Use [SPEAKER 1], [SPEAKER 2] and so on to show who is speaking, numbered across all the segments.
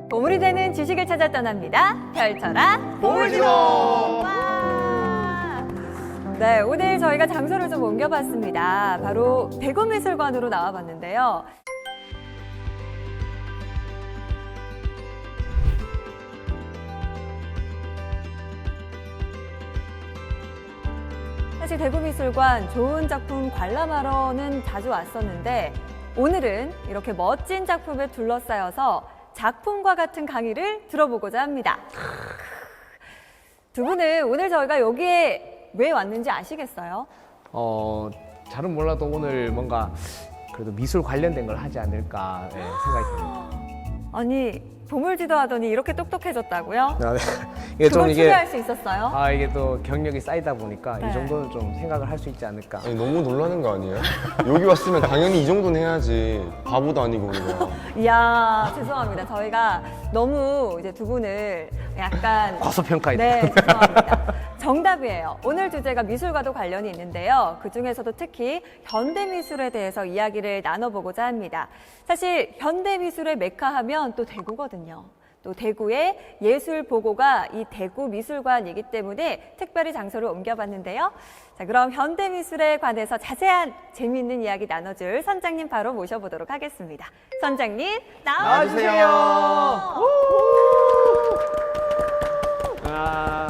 [SPEAKER 1] 보물이 되는 지식을 찾아 떠납니다. 펼쳐라
[SPEAKER 2] 보물지도!
[SPEAKER 1] 와! 네, 오늘 저희가 장소를 좀 옮겨봤습니다. 바로 대구미술관으로 나와봤는데요. 사실 대구미술관 좋은 작품 관람하러는 자주 왔었는데 오늘은 이렇게 멋진 작품에 둘러싸여서 작품과 같은 강의를 들어보고자 합니다. 두 분은 오늘 저희가 여기에 왜 왔는지 아시겠어요?
[SPEAKER 2] 잘은 몰라도 오늘 뭔가 그래도 미술 관련된 걸 하지 않을까 생각이 듭니다.
[SPEAKER 1] 아니, 보물지도 하더니 이렇게 똑똑해졌다고요?
[SPEAKER 2] 네. 이게
[SPEAKER 1] 그걸 추리할 수 있었어요?
[SPEAKER 2] 이게 또 경력이 쌓이다 보니까
[SPEAKER 1] 네.
[SPEAKER 2] 이 정도는 좀 생각을 할 수 있지 않을까.
[SPEAKER 3] 아니, 너무 놀라는 거 아니에요? 여기 왔으면 당연히 이 정도는 해야지. 바보도 아니고 우리가.
[SPEAKER 1] 이야, 죄송합니다. 저희가 너무 이제 두 분을 약간
[SPEAKER 2] 과소평가했다.
[SPEAKER 1] 네, 죄송합니다. 정답이에요. 오늘 주제가 미술과도 관련이 있는데요. 그 중에서도 특히 현대미술에 대해서 이야기를 나눠보고자 합니다. 사실 현대미술의 메카 하면 또 대구거든요. 또 대구의 예술보고가 이 대구미술관이기 때문에 특별히 장소를 옮겨봤는데요. 자, 그럼 현대미술에 관해서 자세한 재미있는 이야기 나눠줄 선장님 바로 모셔보도록 하겠습니다. 선장님, 나와주세요. 와.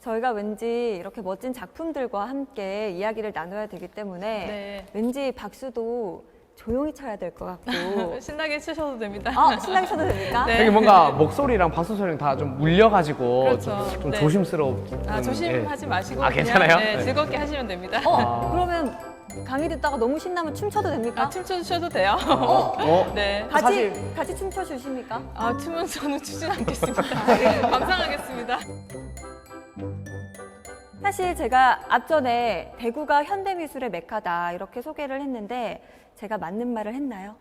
[SPEAKER 1] 저희가 왠지 이렇게 멋진 작품들과 함께 이야기를 나눠야 되기 때문에
[SPEAKER 4] 네.
[SPEAKER 1] 왠지 박수도 조용히 쳐야 될 것 같고
[SPEAKER 4] 신나게 치셔도 됩니다.
[SPEAKER 1] 신나게 쳐도 됩니까?
[SPEAKER 4] 네.
[SPEAKER 2] 되게 뭔가 목소리랑 박수 소리랑 다 좀 물려가지고
[SPEAKER 4] 그렇죠.
[SPEAKER 2] 좀
[SPEAKER 4] 네.
[SPEAKER 2] 조심스러운.
[SPEAKER 4] 조심하지 마시고
[SPEAKER 2] 괜찮아요?
[SPEAKER 4] 그냥,
[SPEAKER 2] 네.
[SPEAKER 4] 즐겁게 하시면 됩니다.
[SPEAKER 1] 그러면 강의 듣다가 너무 신나면 춤춰도 됩니까?
[SPEAKER 4] 춤춰주셔도 돼요. 네.
[SPEAKER 1] 같이 춤춰 주십니까?
[SPEAKER 4] 춤은 저는 추진 않겠습니다. 감상하겠습니다.
[SPEAKER 1] 사실 제가 앞전에 대구가 현대미술의 메카다 이렇게 소개를 했는데 제가 맞는 말을 했나요?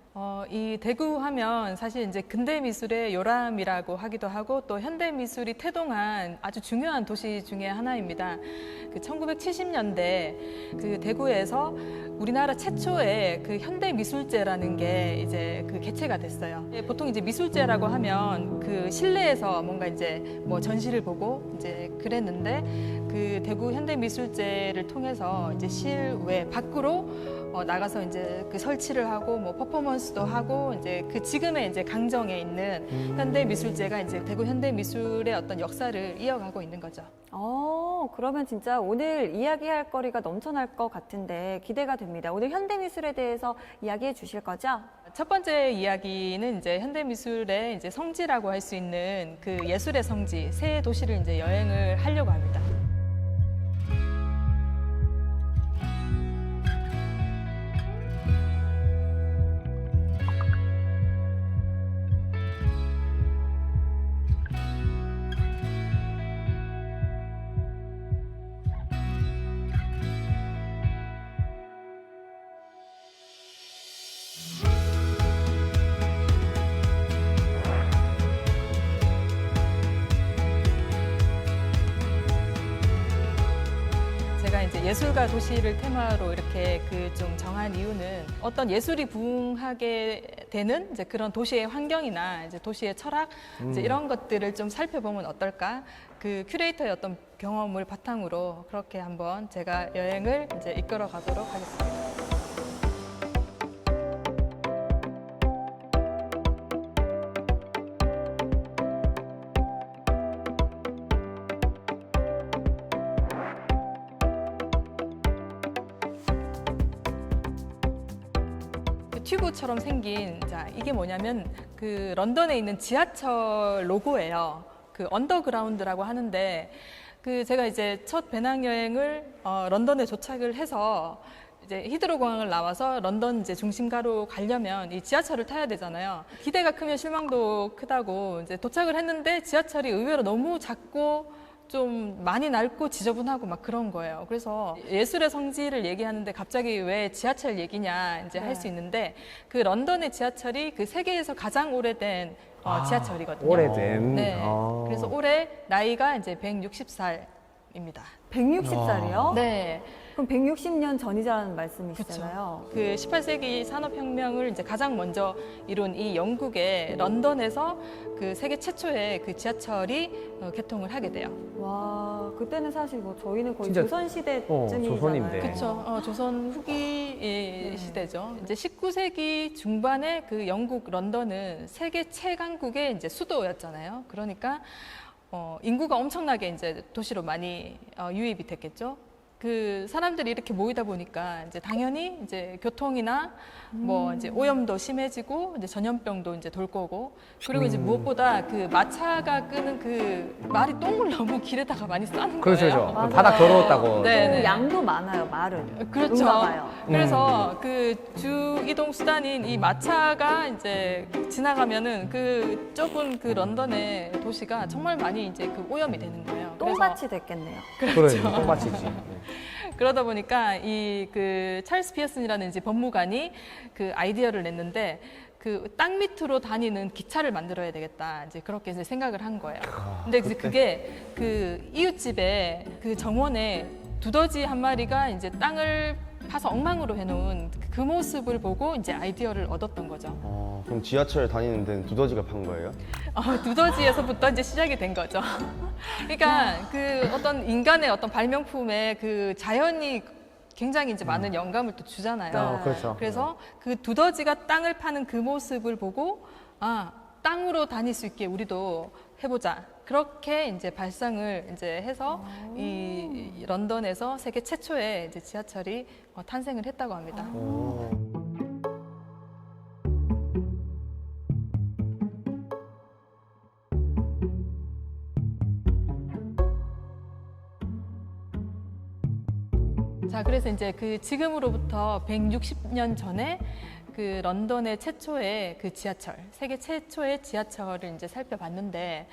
[SPEAKER 4] 이 대구 하면 사실 이제 근대 미술의 요람이라고 하기도 하고 또 현대 미술이 태동한 아주 중요한 도시 중에 하나입니다. 그 1970년대 그 대구에서 우리나라 최초의 그 현대 미술제라는 게 이제 그 개최가 됐어요. 보통 이제 미술제라고 하면 그 실내에서 뭔가 이제 뭐 전시를 보고 이제 그랬는데 그 대구 현대 미술제를 통해서 이제 실외 밖으로 나가서 이제 그 설치를 하고 뭐 퍼포먼스도 하고 이제 그 지금의 이제 강정에 있는 현대 미술제가 이제 대구 현대 미술의 어떤 역사를 이어가고 있는 거죠.
[SPEAKER 1] 그러면 진짜 오늘 이야기할 거리가 넘쳐날 것 같은데 기대가 됩니다. 오늘 현대미술에 대해서 이야기해 주실 거죠?
[SPEAKER 4] 첫 번째 이야기는 이제 현대 미술의 이제 성지라고 할 수 있는 그 예술의 성지 세 도시를 이제 여행을 하려고 합니다. 제가 이제 예술가 도시를 테마로 이렇게 그 좀 정한 이유는 어떤 예술이 부흥하게 되는 이제 그런 도시의 환경이나 이제 도시의 철학 이제 이런 것들을 좀 살펴보면 어떨까? 그 큐레이터의 어떤 경험을 바탕으로 그렇게 한번 제가 여행을 이제 이끌어 가도록 하겠습니다. 튜브처럼 생긴 이게 뭐냐면 그 런던에 있는 지하철 로고예요. 그 언더그라운드라고 하는데 그 제가 이제 첫 배낭 여행을 런던에 도착을 해서 이제 히드로 공항을 나와서 런던 이제 중심가로 가려면 이 지하철을 타야 되잖아요. 기대가 크면 실망도 크다고 이제 도착을 했는데 지하철이 의외로 너무 작고 좀 많이 낡고 지저분하고 막 그런 거예요. 그래서 예술의 성지를 얘기하는데 갑자기 왜 지하철 얘기냐 이제 할 수 있는데 그 런던의 지하철이 그 세계에서 가장 오래된 지하철이거든요.
[SPEAKER 2] 오래된.
[SPEAKER 4] 네. 그래서 올해 나이가 이제 160살입니다.
[SPEAKER 1] 160살이요?
[SPEAKER 4] 네.
[SPEAKER 1] 그럼 160년 전이라는 말씀이시잖아요.
[SPEAKER 4] 그 18세기 산업혁명을 이제 가장 먼저 이룬 이 영국의 런던에서 그 세계 최초의 그 지하철이 개통을 하게 돼요.
[SPEAKER 1] 와, 그때는 사실 뭐 저희는 거의
[SPEAKER 2] 진짜,
[SPEAKER 1] 조선시대쯤이잖아요.
[SPEAKER 2] 조선인데.
[SPEAKER 4] 그렇죠. 조선 후기 시대죠. 이제 19세기 중반에 그 영국 런던은 세계 최강국의 이제 수도였잖아요. 그러니까 인구가 엄청나게 이제 도시로 많이 유입이 됐겠죠. 그 사람들이 이렇게 모이다 보니까 이제 당연히 이제 교통이나 뭐 이제 오염도 심해지고 이제 전염병도 이제 돌 거고 그리고 이제 무엇보다 그 마차가 끄는 그 말이 똥을 너무 길에다가 많이 싸는
[SPEAKER 2] 그렇죠,
[SPEAKER 4] 거예요.
[SPEAKER 2] 그렇죠.
[SPEAKER 1] 맞아요.
[SPEAKER 2] 바닥 더러웠다고.
[SPEAKER 4] 네,
[SPEAKER 1] 또
[SPEAKER 4] 네.
[SPEAKER 1] 양도 많아요, 말은.
[SPEAKER 4] 그렇죠.
[SPEAKER 1] 응가 봐요.
[SPEAKER 4] 그래서 그 주 이동 수단인 이 마차가 이제 지나가면은 그 좁은 그 런던의 도시가 정말 많이 이제 그 오염이 되는 거예요.
[SPEAKER 1] 똥밭이 됐겠네요.
[SPEAKER 2] 그러니까 똥밭이지.
[SPEAKER 4] 그러다 보니까 이 그 찰스 피어슨이라는 이제 법무관이 그 아이디어를 냈는데 그 땅 밑으로 다니는 기차를 만들어야 되겠다. 이제 그렇게 이제 생각을 한 거예요. 근데 이제 그게 그 이웃집에 그 정원에 두더지 한 마리가 이제 땅을 파서 엉망으로 해놓은 그 모습을 보고 이제 아이디어를 얻었던 거죠.
[SPEAKER 3] 그럼 지하철 다니는 데는 두더지가 판 거예요?
[SPEAKER 4] 두더지에서부터 이제 시작이 된 거죠. 그러니까 그 어떤 인간의 어떤 발명품에 그 자연이 굉장히 이제 많은 영감을 또 주잖아요.
[SPEAKER 2] 그렇죠.
[SPEAKER 4] 그래서 그 두더지가 땅을 파는 그 모습을 보고 땅으로 다닐 수 있게 우리도 해보자. 그렇게 이제 발상을 이제 해서 이 런던에서 세계 최초의 이제 지하철이 탄생을 했다고 합니다. 자, 그래서 이제 그 지금으로부터 160년 전에 그 런던의 최초의 그 지하철, 세계 최초의 지하철을 이제 살펴봤는데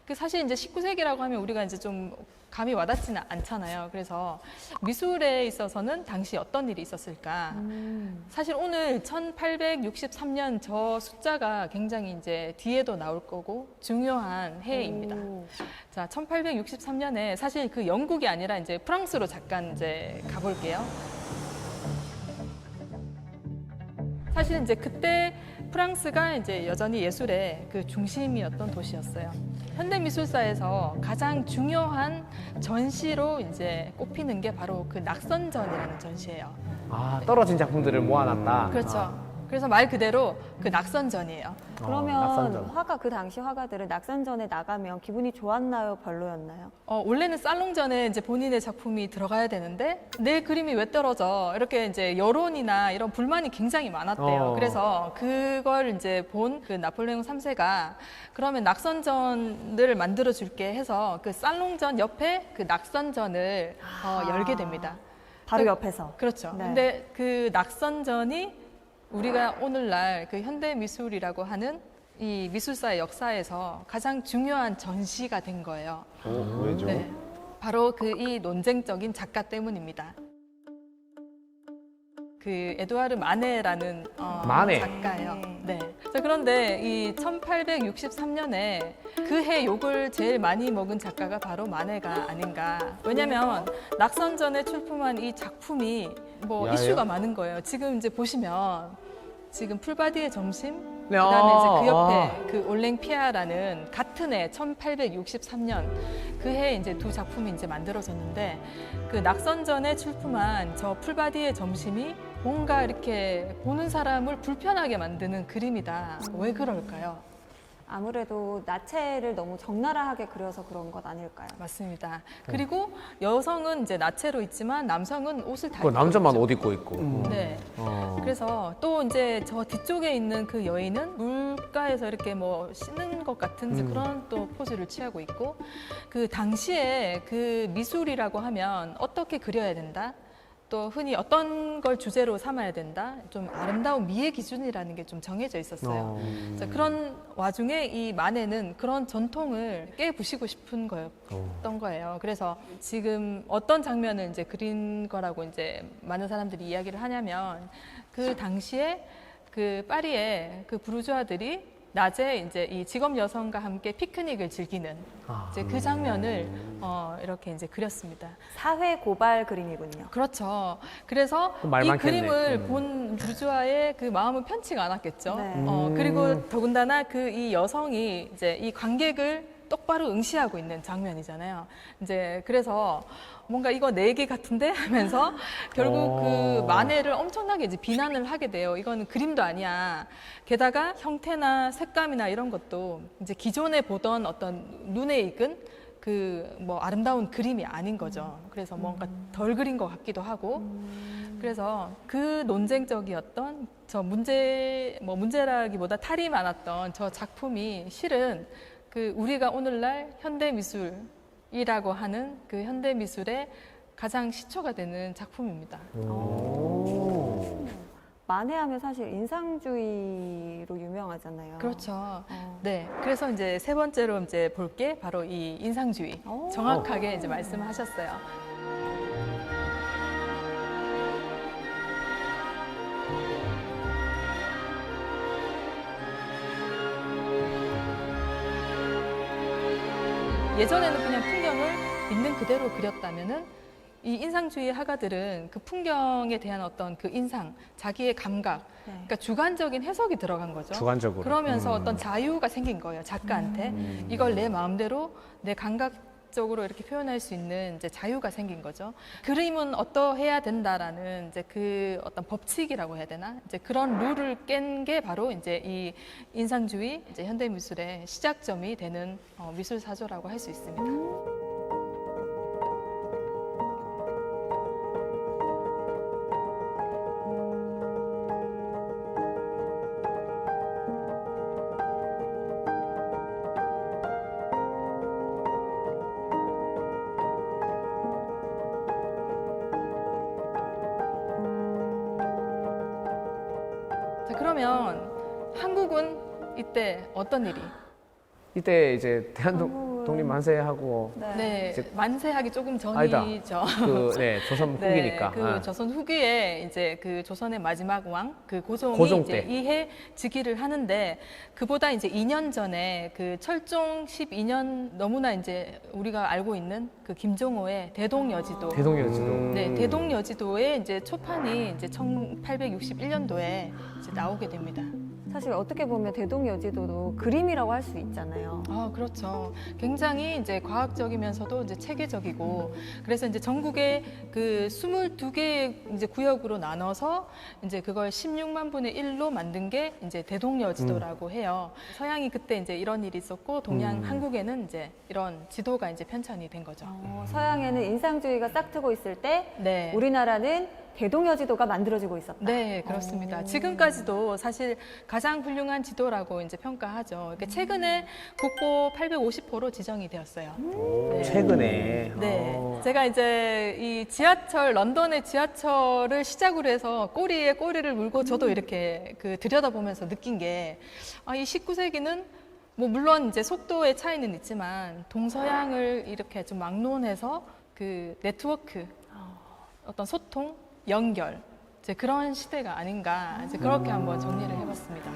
[SPEAKER 4] 그 사실 이제 19세기라고 하면 우리가 이제 좀 감이 와닿지는 않잖아요. 그래서 미술에 있어서는 당시 어떤 일이 있었을까? 사실 오늘 1863년 저 숫자가 굉장히 이제 뒤에도 나올 거고 중요한 해입니다. 자, 1863년에 사실 그 영국이 아니라 이제 프랑스로 잠깐 이제 가볼게요. 사실 이제 그때 프랑스가 이제 여전히 예술의 그 중심이었던 도시였어요. 현대미술사에서 가장 중요한 전시로 이제 꼽히는 게 바로 그 낙선전이라는 전시예요.
[SPEAKER 2] 떨어진 작품들을 모아놨다.
[SPEAKER 4] 그렇죠. 그래서 말 그대로 그 낙선전이에요.
[SPEAKER 1] 그러면
[SPEAKER 2] 낙선전.
[SPEAKER 1] 화가 그 당시 화가들은 낙선전에 나가면 기분이 좋았나요, 별로였나요?
[SPEAKER 4] 원래는 살롱전에 이제 본인의 작품이 들어가야 되는데 내 그림이 왜 떨어져? 이렇게 이제 여론이나 이런 불만이 굉장히 많았대요. 그래서 그걸 이제 본 그 나폴레옹 3세가 그러면 낙선전을 만들어 줄게 해서 그 살롱전 옆에 그 낙선전을 열게 됩니다.
[SPEAKER 1] 바로 옆에서.
[SPEAKER 4] 그렇죠.
[SPEAKER 1] 네.
[SPEAKER 4] 근데 그 낙선전이 우리가 오늘날 그 현대미술이라고 하는 이 미술사의 역사에서 가장 중요한 전시가 된 거예요.
[SPEAKER 3] 왜죠?
[SPEAKER 4] 네, 바로 그 이 논쟁적인 작가 때문입니다. 그 에두아르 마네라는
[SPEAKER 2] 마네.
[SPEAKER 4] 작가예요. 네. 자, 그런데 이 1863년에 그 해 욕을 제일 많이 먹은 작가가 바로 마네가 아닌가. 왜냐면 낙선전에 출품한 이 작품이 뭐
[SPEAKER 3] 야해요?
[SPEAKER 4] 이슈가 많은 거예요. 지금 이제 보시면 지금 풀바디의 점심
[SPEAKER 2] 네,
[SPEAKER 4] 그다음에 이제 그 옆에 그 올랭피아라는 같은 해 1863년 그 해에 이제 두 작품이 이제 만들어졌는데 그 낙선전에 출품한 저 풀바디의 점심이 뭔가 이렇게 보는 사람을 불편하게 만드는 그림이다. 왜 그럴까요?
[SPEAKER 1] 아무래도 나체를 너무 적나라하게 그려서 그런 것 아닐까요?
[SPEAKER 4] 맞습니다. 그리고 여성은 이제 나체로 있지만 남성은 옷을 다
[SPEAKER 2] 그
[SPEAKER 4] 입고
[SPEAKER 2] 남자만
[SPEAKER 4] 있죠.
[SPEAKER 2] 옷 입고 있고.
[SPEAKER 4] 네. 그래서 또 이제 저 뒤쪽에 있는 그 여인은 물가에서 이렇게 뭐 씻는 것 같은 이제 그런 또 포즈를 취하고 있고 그 당시에 그 미술이라고 하면 어떻게 그려야 된다? 또 흔히 어떤 걸 주제로 삼아야 된다, 좀 아름다운 미의 기준이라는 게 좀 정해져 있었어요. 자, 그런 와중에 이 만해는 그런 전통을 깨부시고 싶은 거였던 거예요. 그래서 지금 어떤 장면을 이제 그린 거라고 이제 많은 사람들이 이야기를 하냐면 그 당시에 그 파리의 그 부르주아들이 낮에 이제 이 직업 여성과 함께 피크닉을 즐기는 이제 그 장면을 이렇게 이제 그렸습니다.
[SPEAKER 1] 사회 고발 그림이군요.
[SPEAKER 4] 그렇죠. 그래서
[SPEAKER 2] 말
[SPEAKER 4] 이
[SPEAKER 2] 많겠네.
[SPEAKER 4] 그림을 본 부르주아의 그 마음은 편치가 않았겠죠.
[SPEAKER 1] 네.
[SPEAKER 4] 그리고 더군다나 그 이 여성이 이제 이 관객을 똑바로 응시하고 있는 장면이잖아요. 이제 그래서 뭔가 이거 내 얘기 같은데 하면서 결국 그 만해를 엄청나게 이제 비난을 하게 돼요. 이거는 그림도 아니야. 게다가 형태나 색감이나 이런 것도 이제 기존에 보던 어떤 눈에 익은 그 뭐 아름다운 그림이 아닌 거죠. 그래서 뭔가 덜 그린 것 같기도 하고. 그래서 그 논쟁적이었던 저 문제라기보다 탈이 많았던 저 작품이 실은 그 우리가 오늘날 현대 미술이라고 하는 그 현대 미술의 가장 시초가 되는 작품입니다.
[SPEAKER 1] 만해하면 사실 인상주의로 유명하잖아요.
[SPEAKER 4] 그렇죠. 네. 그래서 이제 세 번째로 이제 볼 게 바로 이 인상주의. 정확하게 이제 말씀하셨어요. 예전에는 그냥 풍경을 있는 그대로 그렸다면은 이 인상주의 화가들은 그 풍경에 대한 어떤 그 인상, 자기의 감각, 그러니까 주관적인 해석이 들어간 거죠.
[SPEAKER 2] 주관적으로.
[SPEAKER 4] 그러면서 어떤 자유가 생긴 거예요, 작가한테. 이걸 내 마음대로 내 감각적으로 이렇게 표현할 수 있는 이제 자유가 생긴 거죠. 그림은 어떠해야 된다라는 이제 그 어떤 법칙이라고 해야 되나? 이제 그런 룰을 깬 게 바로 이제 이 인상주의, 이제 현대 미술의 시작점이 되는 미술 사조라고 할 수 있습니다. 자, 그러면 한국은 이때 어떤 일이?
[SPEAKER 2] 이때 이제 대한독립 만세하고
[SPEAKER 4] 네,
[SPEAKER 2] 이제-
[SPEAKER 4] 만세하기 조금
[SPEAKER 2] 아니다.
[SPEAKER 4] 전이죠.
[SPEAKER 2] 조선
[SPEAKER 4] 네,
[SPEAKER 2] 후기니까.
[SPEAKER 4] 그
[SPEAKER 2] 아.
[SPEAKER 4] 조선 후기에 이제 그 조선의 마지막 왕, 그 고종이
[SPEAKER 2] 고종
[SPEAKER 4] 이제
[SPEAKER 2] 때.
[SPEAKER 4] 이해 즉위를 하는데 그보다 이제 2년 전에 그 철종 12년 너무나 이제 우리가 알고 있는 그 김종호의 대동여지도.
[SPEAKER 2] 대동여지도.
[SPEAKER 4] 네, 대동여지도의 이제 초판이 이제 1861년도에 이제 나오게 됩니다.
[SPEAKER 1] 사실 어떻게 보면 대동여지도도 그림이라고 할 수 있잖아요.
[SPEAKER 4] 아, 그렇죠. 굉장히 이제 과학적이면서도 이제 체계적이고, 그래서 이제 전국에 그 22개의 이제 구역으로 나눠서 이제 그걸 16만 분의 1로 만든 게 이제 대동여지도라고 해요. 서양이 그때 이제 이런 일이 있었고, 동양 한국에는 이제 이런 지도가 이제 편찬이 된 거죠.
[SPEAKER 1] 서양에는 인상주의가 싹트고 있을 때
[SPEAKER 4] 네.
[SPEAKER 1] 우리나라는 대동여지도가 만들어지고 있었다.
[SPEAKER 4] 네, 그렇습니다. 지금까지도 사실 가장 훌륭한 지도라고 이제 평가하죠. 그러니까 최근에 국보 850호로 지정이 되었어요. 네.
[SPEAKER 2] 최근에.
[SPEAKER 4] 네. 제가 이제 이 지하철, 런던의 지하철을 시작으로 해서 꼬리에 꼬리를 물고 저도 이렇게 그 들여다보면서 느낀 게, 이 19세기는 뭐 물론 이제 속도의 차이는 있지만 동서양을 이렇게 좀 막론해서 그 네트워크, 어떤 소통, 연결, 이제 그런 시대가 아닌가, 이제 그렇게 한번 정리를 해봤습니다.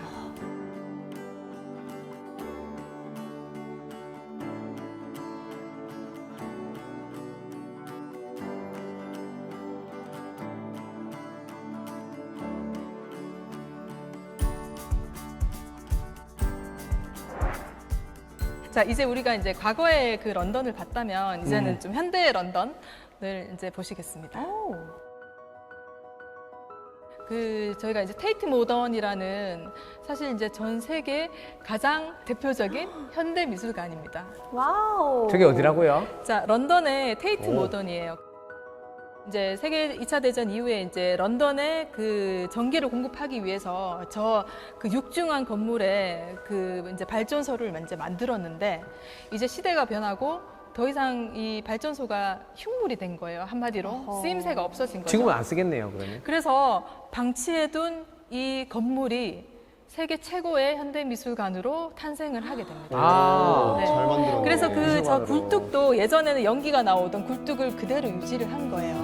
[SPEAKER 4] 자, 이제 우리가 이제 과거의 그 런던을 봤다면 이제는 좀 현대의 런던을 이제 보시겠습니다. 그 저희가 이제 테이트 모던이라는 사실 이제 전 세계 가장 대표적인 현대 미술관입니다.
[SPEAKER 1] 와우.
[SPEAKER 2] 저게 어디라고요?
[SPEAKER 4] 자, 런던의 테이트 모던이에요. 이제 세계 2차 대전 이후에 이제 런던에 그 전기를 공급하기 위해서 저 그 육중한 건물에 그 이제 발전소를 이제 만들었는데, 이제 시대가 변하고 더 이상 이 발전소가 흉물이 된 거예요. 한마디로
[SPEAKER 1] 어허.
[SPEAKER 4] 쓰임새가 없어진 거죠.
[SPEAKER 2] 지금은 안 쓰겠네요, 그러면.
[SPEAKER 4] 그래서 방치해둔 이 건물이 세계 최고의 현대미술관으로 탄생을 하게 됩니다.
[SPEAKER 2] 아,
[SPEAKER 4] 네.
[SPEAKER 3] 잘 만들었네.
[SPEAKER 4] 그래서 그 저
[SPEAKER 2] 미술관으로.
[SPEAKER 4] 굴뚝도 예전에는 연기가 나오던 굴뚝을 그대로 유지를 한 거예요.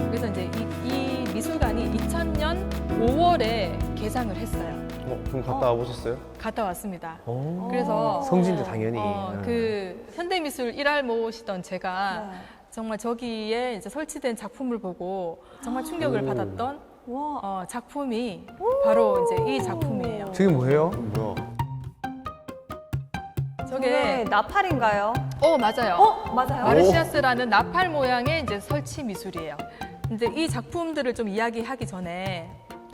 [SPEAKER 4] 그래서 이제 이 미술관이 2000년 5월에 개장을 했어요.
[SPEAKER 3] 그럼 갔다 와보셨어요?
[SPEAKER 4] 갔다 왔습니다.
[SPEAKER 2] 오.
[SPEAKER 4] 그래서
[SPEAKER 2] 성진도 당연히.
[SPEAKER 4] 그 현대미술 일할모시던 제가
[SPEAKER 1] 네.
[SPEAKER 4] 정말 저기에 이제 설치된 작품을 보고 정말 충격을
[SPEAKER 2] 오.
[SPEAKER 4] 받았던
[SPEAKER 1] 와.
[SPEAKER 4] 작품이 바로 이제 이 작품이에요.
[SPEAKER 2] 저게 뭐예요?
[SPEAKER 3] 뭐야?
[SPEAKER 1] 저게
[SPEAKER 4] 저게
[SPEAKER 1] 나팔인가요?
[SPEAKER 4] 맞아요.
[SPEAKER 1] 맞아요.
[SPEAKER 4] 마르시아스라는 나팔 모양의 이제 설치 미술이에요. 근데 이 작품들을 좀 이야기하기 전에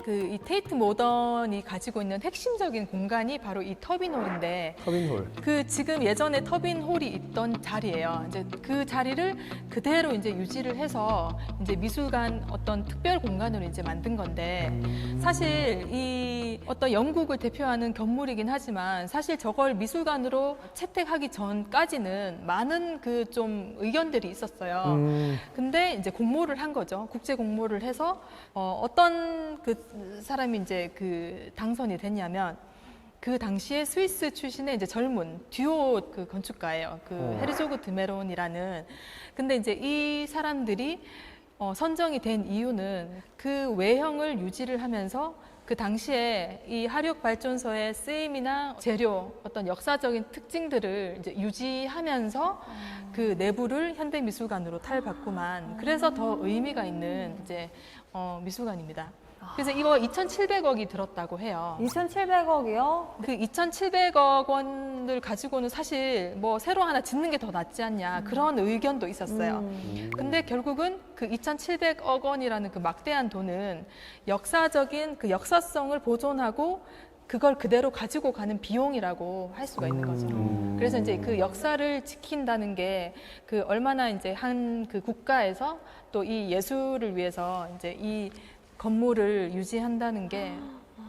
[SPEAKER 4] 이 테이트 모던이 가지고 있는 핵심적인 공간이 바로 이 터빈홀인데
[SPEAKER 2] 터빈홀.
[SPEAKER 4] 지금 예전에 터빈홀이 있던 자리예요. 이제 그 자리를 그대로 이제 유지를 해서 이제 미술관 어떤 특별 공간으로 이제 만든 건데 사실 이 어떤 영국을 대표하는 건물이긴 하지만 사실 저걸 미술관으로 채택하기 전까지는 많은 그 좀 의견들이 있었어요. 근데 이제 공모를 한 거죠. 국제 공모를 해서 어떤 그 사람이 이제 그 당선이 됐냐면 그 당시에 스위스 출신의 이제 젊은 듀오 그 건축가예요. 헤르조그 드메론이라는. 근데 이제 이 사람들이 선정이 된 이유는 그 외형을 유지를 하면서 그 당시에 이 하력 발전소의 쓰임이나 재료 어떤 역사적인 특징들을 이제 유지하면서 그 내부를 현대미술관으로 탈바꿈한 그래서 더 의미가 있는 이제 미술관입니다. 그래서 이거 2,700억이 들었다고 해요.
[SPEAKER 1] 2,700억이요?
[SPEAKER 4] 그 2,700억 원을 가지고는 사실 뭐 새로 하나 짓는 게 더 낫지 않냐 그런 의견도 있었어요. 근데 결국은 그 2,700억 원이라는 그 막대한 돈은 역사적인 그 역사성을 보존하고 그걸 그대로 가지고 가는 비용이라고 할 수가 있는 거죠. 그래서 이제 그 역사를 지킨다는 게 그 얼마나 이제 한 그 국가에서 또 이 예술을 위해서 이제 이 건물을 유지한다는 게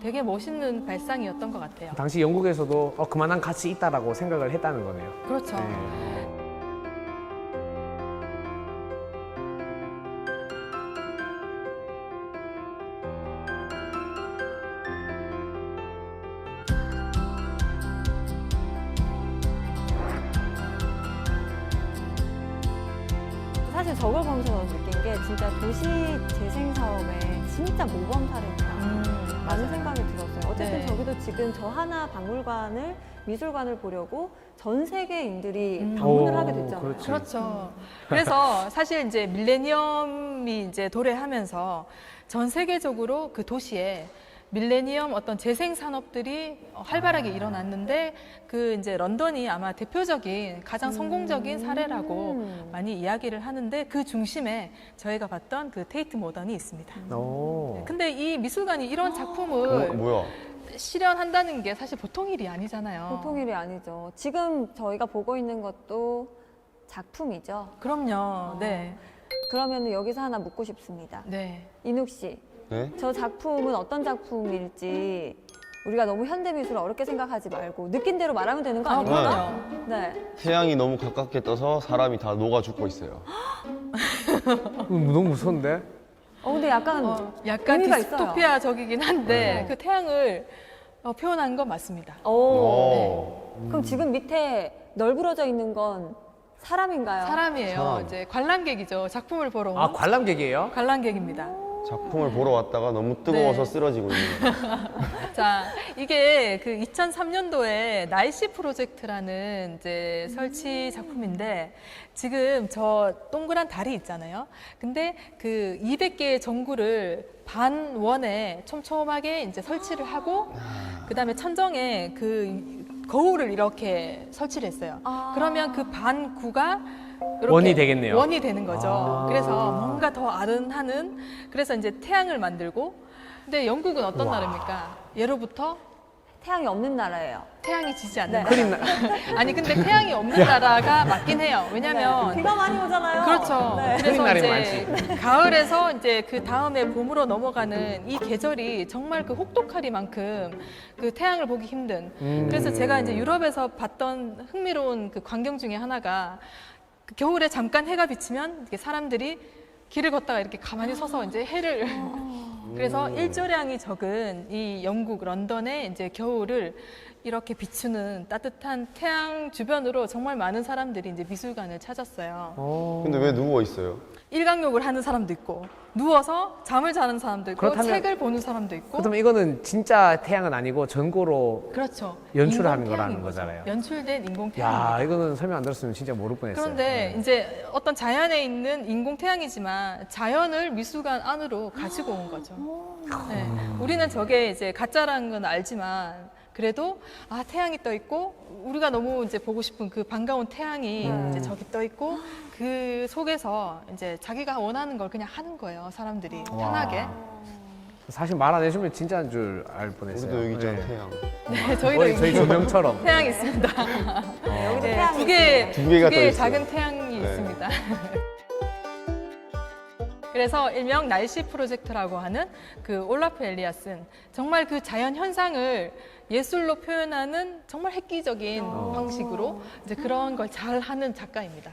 [SPEAKER 4] 되게 멋있는 발상이었던 것 같아요.
[SPEAKER 2] 당시 영국에서도 그만한 가치 있다라고 생각을 했다는 거네요.
[SPEAKER 4] 그렇죠.
[SPEAKER 2] 네.
[SPEAKER 1] 사실 저걸 보면서 느낀 게 진짜 도시 재생 사업의 진짜 모범 사례구나 라는
[SPEAKER 4] 맞아요.
[SPEAKER 1] 생각이 들었어요. 어쨌든
[SPEAKER 4] 네.
[SPEAKER 1] 저기도 지금 저 하나 박물관을 미술관을 보려고 전 세계인들이
[SPEAKER 4] 음.
[SPEAKER 1] 방문을
[SPEAKER 2] 오,
[SPEAKER 1] 하게 됐잖아요.
[SPEAKER 2] 그렇지.
[SPEAKER 4] 그렇죠. 그래서 사실 이제 밀레니엄이 이제 도래하면서 전 세계적으로 그 도시에 밀레니엄 어떤 재생 산업들이 활발하게 일어났는데 그 이제 런던이 아마 대표적인 가장 성공적인 사례라고 많이 이야기를 하는데 그 중심에 저희가 봤던 그 테이트 모던이 있습니다.
[SPEAKER 2] 오.
[SPEAKER 4] 근데 이 미술관이 이런 작품을
[SPEAKER 3] 뭐야?
[SPEAKER 4] 실현한다는 게 사실 보통 일이 아니잖아요.
[SPEAKER 1] 보통 일이 아니죠. 지금 저희가 보고 있는 것도 작품이죠.
[SPEAKER 4] 그럼요. 네.
[SPEAKER 1] 그러면 여기서 하나 묻고 싶습니다.
[SPEAKER 4] 네.
[SPEAKER 1] 인욱 씨,
[SPEAKER 3] 네?
[SPEAKER 1] 저 작품은 어떤 작품일지 우리가 너무 현대미술을 어렵게 생각하지 말고 느낀 대로 말하면 되는 거 아닙니까?
[SPEAKER 4] 그럼요.
[SPEAKER 1] 네.
[SPEAKER 3] 태양이 너무 가깝게 떠서 사람이 다 녹아 죽고 있어요.
[SPEAKER 2] 너무 무서운데?
[SPEAKER 1] 근데 약간
[SPEAKER 4] 약간
[SPEAKER 1] 의미가
[SPEAKER 4] 디스토피아적이긴 한데 그 태양을 표현한 건 맞습니다.
[SPEAKER 1] 그럼 지금 밑에 널브러져 있는 건 사람인가요?
[SPEAKER 4] 사람이에요.
[SPEAKER 2] 사람.
[SPEAKER 4] 이제 관람객이죠. 작품을 보러 온
[SPEAKER 2] 관람객이에요?
[SPEAKER 4] 관람객입니다.
[SPEAKER 3] 작품을 보러 왔다가 너무 뜨거워서
[SPEAKER 4] 네.
[SPEAKER 3] 쓰러지고 있는 거예요.
[SPEAKER 4] 자, 이게 그 2003년도에 날씨 프로젝트라는 이제 설치 작품인데 지금 저 동그란 달이 있잖아요. 근데 그 200개의 전구를 반원에 촘촘하게 이제 설치를 하고 그다음에 천정에 그 거울을 이렇게 설치를 했어요. 그러면 그 반구가 이렇게
[SPEAKER 2] 원이 되겠네요.
[SPEAKER 4] 원이 되는 거죠.
[SPEAKER 2] 아.
[SPEAKER 4] 그래서 뭔가 더 아른하는 그래서 이제 태양을 만들고 근데 영국은 어떤
[SPEAKER 2] 와.
[SPEAKER 4] 나라입니까? 예로부터
[SPEAKER 1] 태양이 없는 나라예요.
[SPEAKER 4] 태양이 지지 않는
[SPEAKER 1] 네.
[SPEAKER 4] 나라. 아니 근데 태양이 없는 나라가 맞긴 해요. 왜냐면
[SPEAKER 1] 비가 많이 오잖아요.
[SPEAKER 4] 그렇죠.
[SPEAKER 1] 네.
[SPEAKER 4] 그래서
[SPEAKER 2] 날이
[SPEAKER 4] 이제 가을에서 이제 그 다음에 봄으로 넘어가는 이 계절이 정말 그 혹독하리만큼 그 태양을 보기 힘든. 그래서 제가 이제 유럽에서 봤던 흥미로운 그 광경 중에 하나가 그 겨울에 잠깐 해가 비치면 이렇게 사람들이 길을 걷다가 이렇게 가만히 서서 이제 해를 그래서 일조량이 적은 이 영국 런던의 이제 겨울을 이렇게 비추는 따뜻한 태양 주변으로 정말 많은 사람들이 이제 미술관을 찾았어요.
[SPEAKER 3] 근데 왜 누워 있어요?
[SPEAKER 4] 일광욕을 하는 사람도 있고 누워서 잠을 자는 사람도 있고
[SPEAKER 2] 그렇다면-
[SPEAKER 4] 책을 보는 사람도 있고
[SPEAKER 2] 그렇다면 이거는 진짜 태양은 아니고 전고로
[SPEAKER 4] 그렇죠.
[SPEAKER 2] 연출하는
[SPEAKER 4] 인공
[SPEAKER 2] 거라는
[SPEAKER 4] 태양인 거죠.
[SPEAKER 2] 거잖아요.
[SPEAKER 4] 연출된 인공
[SPEAKER 2] 야,
[SPEAKER 4] 태양입니다.
[SPEAKER 2] 이거는 설명 안 들었으면 진짜 모를 뻔했어요.
[SPEAKER 4] 그런데 이제 어떤 자연에 있는 인공 태양이지만 자연을 미술관 안으로 가지고 온 거죠. 네. 우리는 저게 이제 가짜라는 건 알지만 그래도 아 태양이 떠 있고 우리가 너무 이제 보고 싶은 그 반가운 태양이 이제 저기 떠 있고 그 속에서 이제 자기가 원하는 걸 그냥 하는 거예요. 사람들이 편하게.
[SPEAKER 2] 사실 말 안 해주면 진짜인 줄 알 뻔했어요.
[SPEAKER 3] 우리도 여기 있잖아,
[SPEAKER 2] 네.
[SPEAKER 3] 태양.
[SPEAKER 4] 네, 저희도
[SPEAKER 2] 거의 저희
[SPEAKER 4] 여기
[SPEAKER 2] 조명처럼.
[SPEAKER 4] 태양이 있습니다.
[SPEAKER 1] 여기도
[SPEAKER 4] 네,
[SPEAKER 1] 태양이
[SPEAKER 4] 두 개,
[SPEAKER 1] 있어요.
[SPEAKER 3] 두 개가
[SPEAKER 4] 두
[SPEAKER 3] 떠
[SPEAKER 4] 개의
[SPEAKER 3] 있어요.
[SPEAKER 4] 작은 태양이
[SPEAKER 3] 네.
[SPEAKER 4] 있습니다. 그래서 일명 날씨 프로젝터라고 하는 그 올라프 엘리아슨 정말 그 자연 현상을 예술로 표현하는 정말 획기적인 방식으로 이제 그런 걸 잘 하는 작가입니다.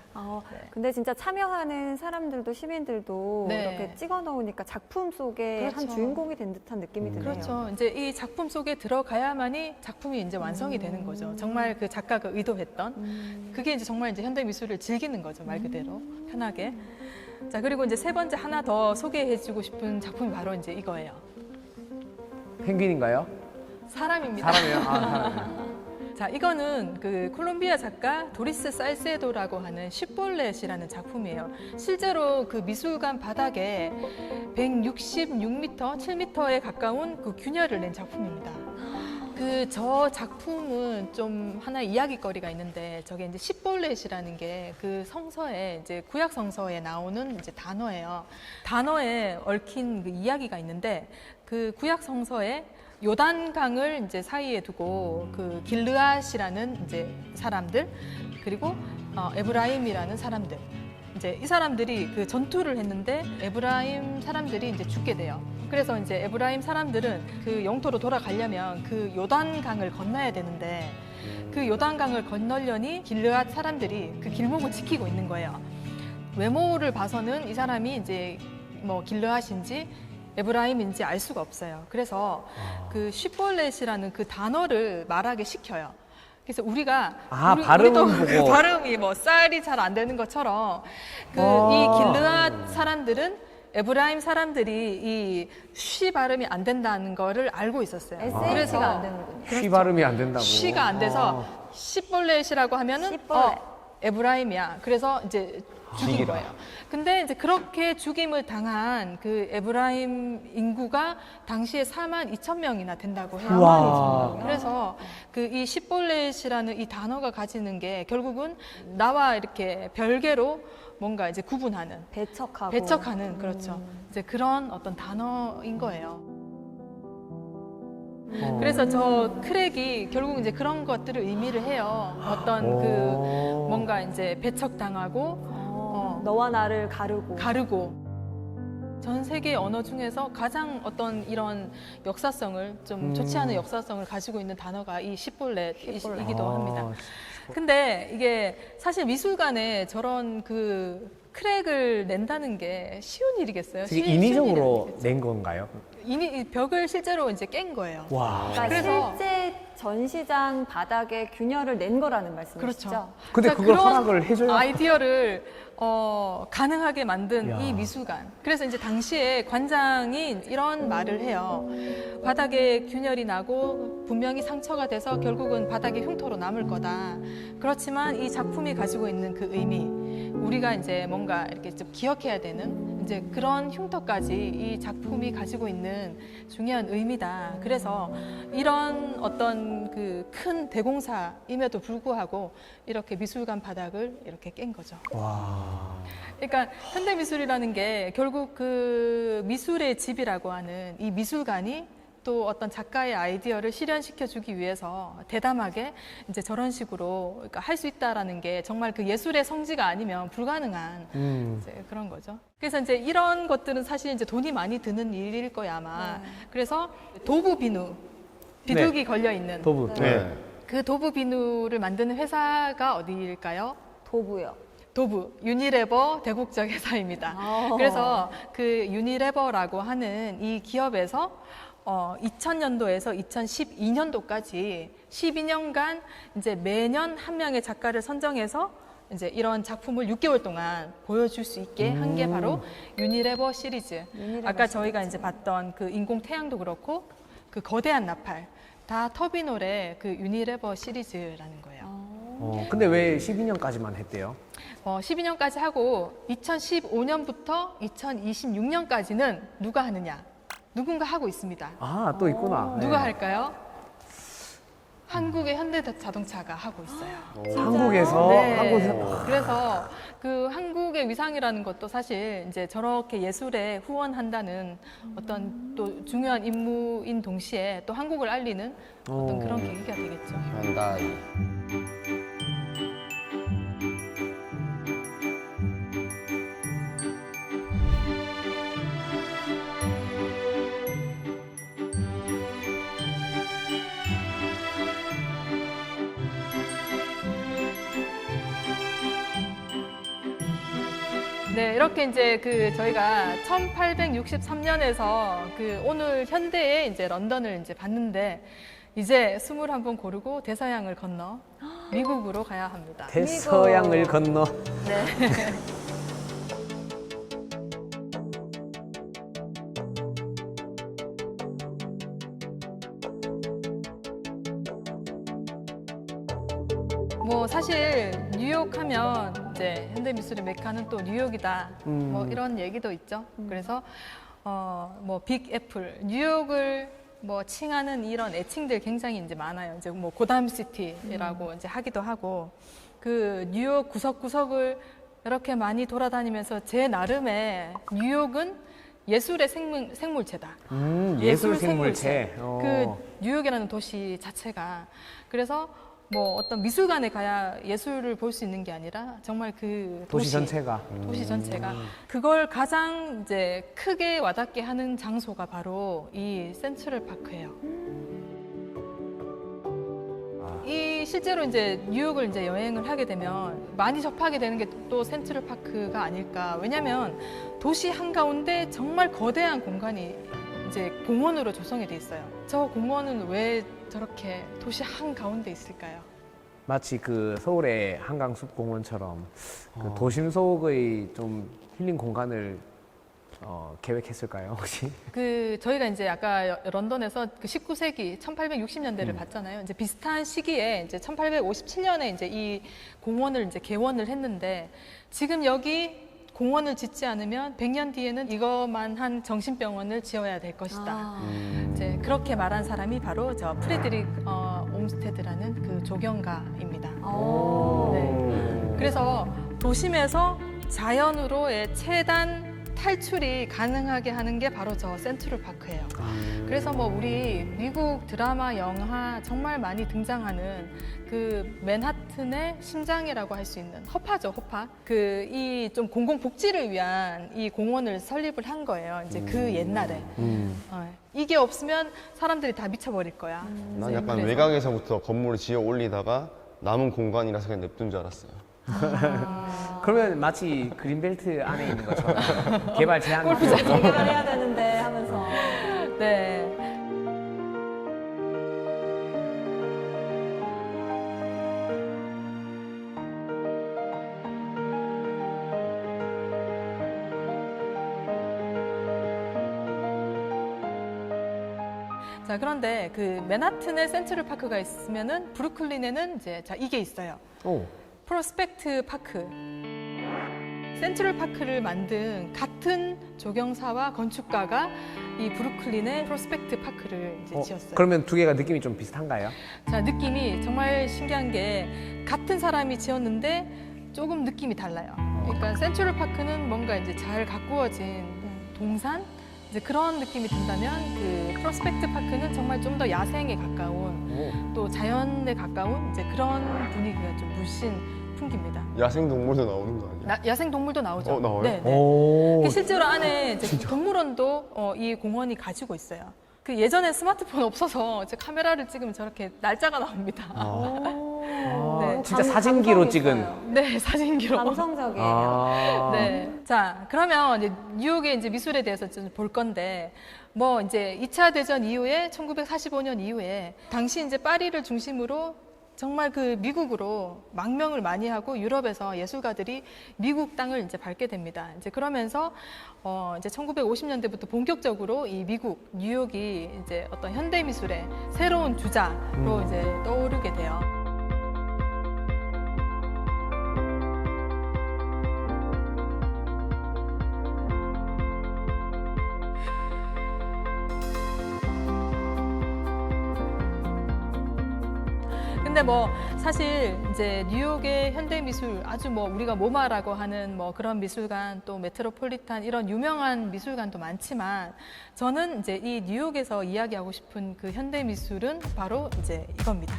[SPEAKER 1] 근데 진짜 참여하는 사람들도 시민들도
[SPEAKER 4] 네.
[SPEAKER 1] 이렇게 찍어 놓으니까 작품 속에 한
[SPEAKER 4] 그렇죠.
[SPEAKER 1] 주인공이 된 듯한 느낌이 드네요.
[SPEAKER 4] 그렇죠. 이제 이 작품 속에 들어가야만이 작품이 이제 완성이 되는 거죠. 정말 그 작가가 의도했던 그게 이제 정말 이제 현대 미술을 즐기는 거죠. 말 그대로 편하게. 자, 그리고 이제 세 번째 하나 더 소개해주고 싶은 작품이 바로 이제 이거예요.
[SPEAKER 2] 펭귄인가요?
[SPEAKER 4] 사람입니다.
[SPEAKER 2] 사람이요? 아, 사람이요.
[SPEAKER 4] 자, 이거는 그 콜롬비아 작가 도리스 살세도라고 하는 쉽볼렛이라는 작품이에요. 실제로 그 미술관 바닥에 166m, 7m에 가까운 그 균열을 낸 작품입니다. 그 저 작품은 좀 하나 이야기거리가 있는데 저게 이제 십볼렛이라는 게 그 성서에 이제 구약 성서에 나오는 이제 단어예요. 단어에 얽힌 그 이야기가 있는데 그 구약 성서에 요단강을 이제 사이에 두고 그 길르앗이라는 이제 사람들 그리고 에브라임이라는 사람들 이제 이 사람들이 그 전투를 했는데 에브라임 사람들이 이제 죽게 돼요. 그래서 이제 에브라임 사람들은 그 영토로 돌아가려면 그 요단강을 건너야 되는데 그 요단강을 건너려니 길르앗 사람들이 그 길목을 지키고 있는 거예요. 외모를 봐서는 이 사람이 이제 뭐 길르앗인지 에브라임인지 알 수가 없어요. 그래서 그 쉽볼렛이라는 그 단어를 말하게 시켜요. 그래서 우리가
[SPEAKER 2] 발음은
[SPEAKER 4] 우리도
[SPEAKER 2] 보고.
[SPEAKER 4] 그 발음이 뭐 쌀이 잘 안 되는 것처럼 그 이 길르앗 사람들은 에브라임 사람들이 이 쉬 발음이 안 된다는 거를 알고 있었어요.
[SPEAKER 1] SH가 안 되는군요.
[SPEAKER 2] 쉬 발음이 안 된다고.
[SPEAKER 4] 쉬가 안 돼서 쉽볼렛이라고 하면은
[SPEAKER 1] 쉽볼렛.
[SPEAKER 4] 에브라임이야. 그래서 이제 죽인 거예요. 근데 이제 그렇게 죽임을 당한 그 에브라임 인구가 당시에 42,000명이나 된다고 해요.
[SPEAKER 2] 우와.
[SPEAKER 4] 그래서 그 이 십볼렛이라는 이 단어가 가지는 게 결국은 나와 이렇게 별개로 뭔가 이제 구분하는 배척하는 그렇죠. 이제 그런 어떤 단어인 거예요. 그래서 저 크랙이 결국 이제 그런 것들을 의미를 해요. 어떤 그 뭔가 이제 배척당하고
[SPEAKER 1] 너와 나를 가르고
[SPEAKER 4] 전 세계 언어 중에서 가장 어떤 이런 역사성을 좀 좋지 않은 역사성을 가지고 있는 단어가 이 십볼렛이기도 합니다. 근데 이게 사실 미술관에 저런 그 크랙을 낸다는 게 쉬운 일이겠어요?
[SPEAKER 2] 되게
[SPEAKER 4] 쉬운 일이
[SPEAKER 2] 인위적으로
[SPEAKER 4] 아니겠죠.
[SPEAKER 2] 낸 건가요?
[SPEAKER 4] 이 벽을 실제로 이제 깬 거예요.
[SPEAKER 2] 와.
[SPEAKER 1] 그러니까
[SPEAKER 4] 그래서-
[SPEAKER 1] 실제 전시장 바닥에 균열을 낸 거라는 말씀이시죠?
[SPEAKER 4] 그렇죠.
[SPEAKER 2] 근데
[SPEAKER 4] 자,
[SPEAKER 2] 그걸
[SPEAKER 4] 그런
[SPEAKER 2] 허락을 해줘야
[SPEAKER 4] 아이디어를 가능하게 만든
[SPEAKER 2] 야.
[SPEAKER 4] 이 미술관. 그래서 이제 당시에 관장이 이런 말을 해요. 바닥에 균열이 나고 분명히 상처가 돼서 결국은 바닥에 흉터로 남을 거다. 그렇지만 이 작품이 가지고 있는 그 의미, 우리가 이제 뭔가 이렇게 좀 기억해야 되는 이제 그런 흉터까지 이 작품이 가지고 있는 중요한 의미다. 그래서 이런 어떤 그 큰 대공사임에도 불구하고 이렇게 미술관 바닥을 이렇게 깬 거죠.
[SPEAKER 2] 와.
[SPEAKER 4] 그러니까 현대 미술이라는 게 결국 그 미술의 집이라고 하는 이 미술관이 또 어떤 작가의 아이디어를 실현시켜주기 위해서 대담하게 이제 저런 식으로 그러니까 할 수 있다라는 게 정말 그 예술의 성지가 아니면 불가능한 이제 그런 거죠. 그래서 이제 이런 것들은 사실 이제 돈이 많이 드는 일일 거야 아마. 그래서 도부 비누, 비둘기 걸려 있는
[SPEAKER 2] 도부.
[SPEAKER 3] 네.
[SPEAKER 4] 그 도부 비누를 만드는 회사가 어디일까요?
[SPEAKER 1] 도부요.
[SPEAKER 4] 도부, 유니레버 대국적 회사입니다. 그래서 그 유니레버라고 하는 이 기업에서 2000년도에서 2012년도까지 12년간 이제 매년 한 명의 작가를 선정해서 이제 이런 작품을 6개월 동안 보여줄 수 있게 한 게 바로 유니레버 시리즈. 아까 저희가 이제 봤던 그 인공 태양도 그렇고 그 거대한 나팔 다 터비놀의 그 유니레버 시리즈라는 거예요.
[SPEAKER 2] 근데 왜 12년까지만 했대요?
[SPEAKER 4] 12년까지 하고 2015년부터 2026년까지는 누가 하느냐? 누군가 하고 있습니다.
[SPEAKER 2] 아, 또 있구나.
[SPEAKER 4] 누가
[SPEAKER 2] 네.
[SPEAKER 4] 할까요? 한국의 현대자동차가 하고 있어요.
[SPEAKER 2] 한국에서?
[SPEAKER 4] 네.
[SPEAKER 2] 한국에서?
[SPEAKER 4] 그래서 그 한국의 위상이라는 것도 사실 이제 저렇게 예술에 후원한다는 어떤 또 중요한 임무인 동시에 또 한국을 알리는 어떤 그런 계기가 되겠죠.
[SPEAKER 3] 현다이.
[SPEAKER 1] 네, 이렇게 이제 그 저희가 1863년에서 그 오늘 현대의 이제 런던을 이제 봤는데 이제 21번 고르고 대서양을 건너 미국으로 가야 합니다.
[SPEAKER 2] 대서양을 건너.
[SPEAKER 1] 네. 뭐 사실 뉴욕 하면 이제 현대미술의 메카는 또 뉴욕이다. 뭐 이런 얘기도 있죠. 그래서 뭐 빅 애플, 뉴욕을 뭐 칭하는 이런 애칭들 굉장히 이제 많아요. 이제 뭐 고담 시티라고 이제 하기도 하고 그 뉴욕 구석구석을 이렇게 많이 돌아다니면서 제 나름의 뉴욕은 예술의 생물체다.
[SPEAKER 2] 예술 생물체.
[SPEAKER 1] 그 뉴욕이라는 도시 자체가 그래서 뭐 어떤 미술관에 가야 예술을 볼 수 있는 게 아니라 정말 그
[SPEAKER 2] 도시 전체가.
[SPEAKER 1] 도시 전체가 그걸 가장 이제 크게 와닿게 하는 장소가 바로 이 센트럴 파크예요. 이 실제로 이제 뉴욕을 이제 여행을 하게 되면 많이 접하게 되는 게 또 센트럴 파크가 아닐까. 왜냐하면 도시 한가운데 정말 거대한 공간이 이제 공원으로 조성이 돼 있어요. 저 공원은 왜 저렇게 도시 한가운데 있을까요?
[SPEAKER 2] 마치 그 서울의 한강숲 공원처럼 그 도심 속의 좀 힐링 공간을 계획했을까요, 혹시?
[SPEAKER 1] 그 저희가 이제 아까 런던에서 그 19세기 1860년대를 봤잖아요. 이제 비슷한 시기에 이제 1857년에 이제 이 공원을 이제 개원을 했는데 지금 여기 공원을 짓지 않으면 100년 뒤에는 이것만 한 정신병원을 지어야 될 것이다. 이제 그렇게 말한 사람이 바로 저 프레드릭 옴스테드라는 그 조경가입니다. 네. 그래서 도심에서 자연으로의 최단 탈출이 가능하게 하는 게 바로 저 센트럴 파크예요. 그래서 뭐 우리 미국 드라마, 영화 정말 많이 등장하는 그 맨하튼의 심장이라고 할 수 있는 허파죠, 허파. 그 이 좀 공공복지를 위한 이 공원을 설립을 한 거예요. 이제 그 옛날에. 이게 없으면 사람들이 다 미쳐버릴 거야.
[SPEAKER 3] 난
[SPEAKER 1] 이제
[SPEAKER 3] 약간
[SPEAKER 1] 그래서.
[SPEAKER 3] 외곽에서부터 건물을 지어 올리다가 남은 공간이라서 그냥 냅둔 줄 알았어요.
[SPEAKER 2] 그러면 마치 그린벨트 안에 있는 것처럼 개발 제한.
[SPEAKER 1] 해야 되는데 하면서. 네. 자, 그런데 그 맨하튼에 센트럴 파크가 있으면은 브루클린에는 이제 자, 이게 있어요.
[SPEAKER 2] 오.
[SPEAKER 1] 프로스펙트 파크. 센트럴 파크를 만든 같은 조경사와 건축가가 이 브루클린의 프로스펙트 파크를 이제 지었어요.
[SPEAKER 2] 그러면 두 개가 느낌이 좀 비슷한가요?
[SPEAKER 1] 자, 느낌이 정말 신기한 게 같은 사람이 지었는데 조금 느낌이 달라요. 그러니까 센트럴 파크는 뭔가 이제 잘 가꾸어진 동산,
[SPEAKER 4] 이제 그런 느낌이 든다면 그 프로스펙트 파크는 정말 좀 더 야생에 가까운 또 자연에 가까운 이제 그런 분위기가 좀 물씬 풍깁니다.
[SPEAKER 3] 야생 동물도 나오는 거 아니야?
[SPEAKER 4] 야생 동물도 나오죠.
[SPEAKER 3] 나와요?
[SPEAKER 4] 네, 네.
[SPEAKER 2] 오.
[SPEAKER 4] 그 실제로 안에 이제 동물원도 이 공원이 가지고 있어요. 그 예전에 스마트폰 없어서 이제 카메라를 찍으면 저렇게 날짜가 나옵니다. 네.
[SPEAKER 2] 진짜 사진기로
[SPEAKER 1] 감성
[SPEAKER 2] 찍은.
[SPEAKER 1] 있어요.
[SPEAKER 4] 네, 사진기로.
[SPEAKER 1] 감성적이에요.
[SPEAKER 2] 아.
[SPEAKER 4] 네. 자, 그러면 이제 뉴욕의 이제 미술에 대해서 좀 볼 건데, 뭐 이제 2차 대전 이후에 1945년 이후에 당시 이제 파리를 중심으로 정말 그 미국으로 망명을 많이 하고 유럽에서 예술가들이 미국 땅을 이제 밟게 됩니다. 이제 그러면서 이제 1950년대부터 본격적으로 이 미국 뉴욕이 이제 어떤 현대 미술의 새로운 주자로 이제 떠오르게 돼요. 근데 뭐 사실 이제 뉴욕의 현대 미술 아주 뭐 우리가 모마라고 하는 뭐 그런 미술관 또 메트로폴리탄 이런 유명한 미술관도 많지만 저는 이제 이 뉴욕에서 이야기하고 싶은 그 현대 미술은 바로 이제 이겁니다.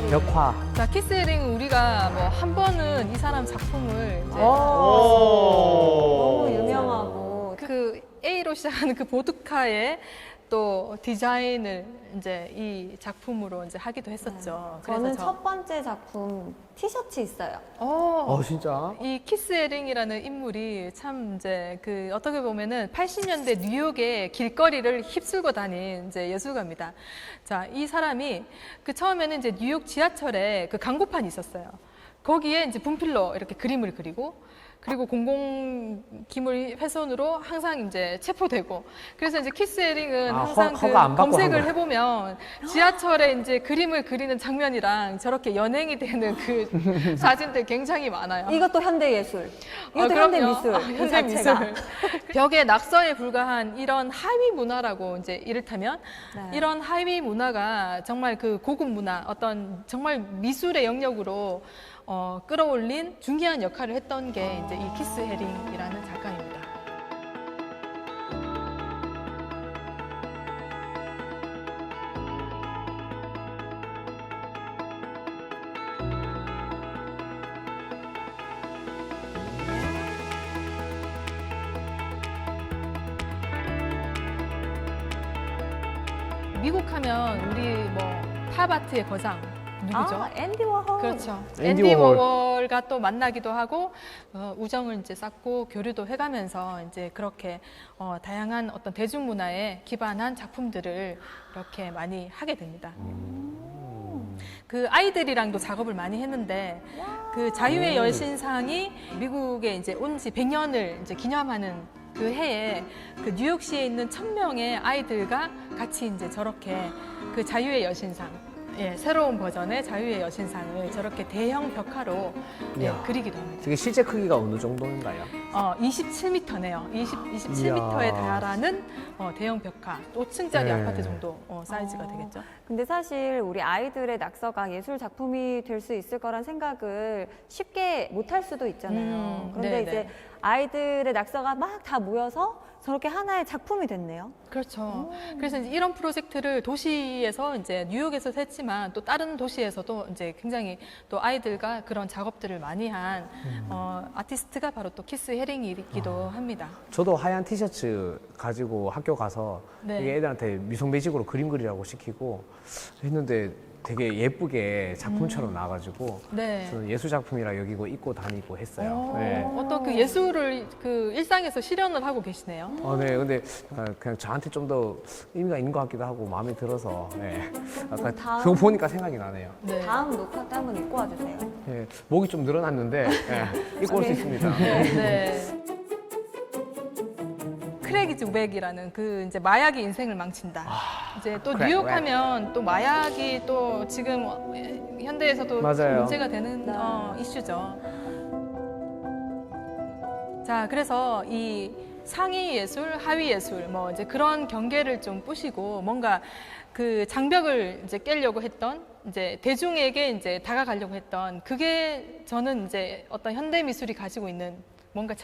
[SPEAKER 2] 벽화.
[SPEAKER 4] 자, 키스 헤링 우리가 뭐 한 번은 이 사람 작품을 이제
[SPEAKER 1] 너무 유명하고
[SPEAKER 4] 그 A로 시작하는 그 보드카의 또 디자인을 이제 이 작품으로 이제 하기도 했었죠.
[SPEAKER 1] 저는 첫 번째 작품 티셔츠 있어요.
[SPEAKER 2] 진짜?
[SPEAKER 4] 이 키스 헤링이라는 인물이 참 이제 그 어떻게 보면은 80년대 뉴욕의 길거리를 휩쓸고 다닌 이제 예술가입니다. 자, 이 사람이 그 처음에는 이제 뉴욕 지하철에 그 광고판이 있었어요. 거기에 이제 분필로 이렇게 그림을 그리고 그리고 공공기물 훼손으로 항상 이제 체포되고 그래서 이제 키스 헤링은 항상 그
[SPEAKER 2] 허가 안 받고
[SPEAKER 4] 검색을
[SPEAKER 2] 한 거야.
[SPEAKER 4] 해보면 지하철에 이제 그림을 그리는 장면이랑 저렇게 연행이 되는 그 사진들 굉장히 많아요.
[SPEAKER 1] 이것도 현대 예술. 이것도
[SPEAKER 4] 그럼요.
[SPEAKER 1] 현대 미술.
[SPEAKER 4] 현대
[SPEAKER 1] 자체가.
[SPEAKER 4] 미술. 벽에 낙서에 불과한 이런 하위 문화라고 이제 이를테면
[SPEAKER 1] 네.
[SPEAKER 4] 이런 하위 문화가 정말 그 고급 문화 어떤 정말 미술의 영역으로 끌어올린 중요한 역할을 했던 게 이제 이 키스 헤링이라는 작가입니다. 미국 하면 우리 뭐 팝아트의 거장 누구죠?
[SPEAKER 1] 아, 앤디 워홀.
[SPEAKER 4] 그렇죠.
[SPEAKER 2] 앤디
[SPEAKER 4] 앤디
[SPEAKER 2] 워홀.
[SPEAKER 4] 워홀과 또 만나기도 하고 우정을 이제 쌓고 교류도 해가면서 이제 그렇게 다양한 어떤 대중문화에 기반한 작품들을 이렇게 많이 하게 됩니다. 그 아이들이랑도 작업을 많이 했는데 그 자유의 여신상이 미국에 이제 온 지 100년을 이제 기념하는 그 해에 그 뉴욕시에 있는 1000명의 아이들과 같이 이제 저렇게 그 자유의 여신상 예, 새로운 버전의 자유의 여신상을 저렇게 대형 벽화로 예,
[SPEAKER 2] 이야.
[SPEAKER 4] 그리기도 합니다.
[SPEAKER 2] 이게 실제 크기가 어느 정도인가요?
[SPEAKER 4] 27m네요. 27m에
[SPEAKER 2] 이야.
[SPEAKER 4] 달하는 대형 벽화, 5층짜리
[SPEAKER 2] 네.
[SPEAKER 4] 아파트 정도 사이즈가 되겠죠.
[SPEAKER 1] 근데 사실 우리 아이들의 낙서가 예술 작품이 될 수 있을 거란 생각을 쉽게 못 할 수도 있잖아요. 그런데
[SPEAKER 4] 네네.
[SPEAKER 1] 이제 아이들의 낙서가 막 다 모여서 저렇게 하나의 작품이 됐네요.
[SPEAKER 4] 그렇죠. 그래서 이제 이런 프로젝트를 도시에서 이제 뉴욕에서 했지만 또 다른 도시에서도 이제 굉장히 또 아이들과 그런 작업들을 많이 한 아티스트가 바로 또 키스 헤링이기도 합니다.
[SPEAKER 2] 저도 하얀 티셔츠 가지고 학교 가서
[SPEAKER 4] 네.
[SPEAKER 2] 이게 애들한테 미속 매직으로 그림 그리라고 시키고 했는데 되게 예쁘게 작품처럼 나와가지고
[SPEAKER 4] 네.
[SPEAKER 2] 저는 예술 작품이라 여기고 입고 다니고 했어요. 네.
[SPEAKER 4] 어떤 그 예술을 그 일상에서 실현을 하고 계시네요.
[SPEAKER 2] 네, 근데 그냥 저한테 좀 더 의미가 있는 것 같기도 하고 마음에 들어서 네. 아까
[SPEAKER 1] 다음-
[SPEAKER 2] 그거 보니까 생각이 나네요.
[SPEAKER 4] 네.
[SPEAKER 1] 다음 녹화 때 한번 입고 와주세요.
[SPEAKER 2] 네, 목이 좀 늘어났는데 네, 입고 올 수 있습니다.
[SPEAKER 4] 네. 크레이지 우백이라는 그 이제 마약이 인생을 망친다. 이제 또
[SPEAKER 2] 크랙,
[SPEAKER 4] 뉴욕
[SPEAKER 2] 웩.
[SPEAKER 4] 하면 또 마약이 또 지금 현대에서도
[SPEAKER 2] 맞아요.
[SPEAKER 4] 문제가 되는 이슈죠. 자, 그래서 이 상위 예술, 하위 예술 뭐 이제 그런 경계를 좀 부시고 뭔가 그 장벽을 이제 깨려고 했던 이제 대중에게 이제 다가가려고 했던 그게 저는 이제 어떤 현대 미술이 가지고 있는 뭔가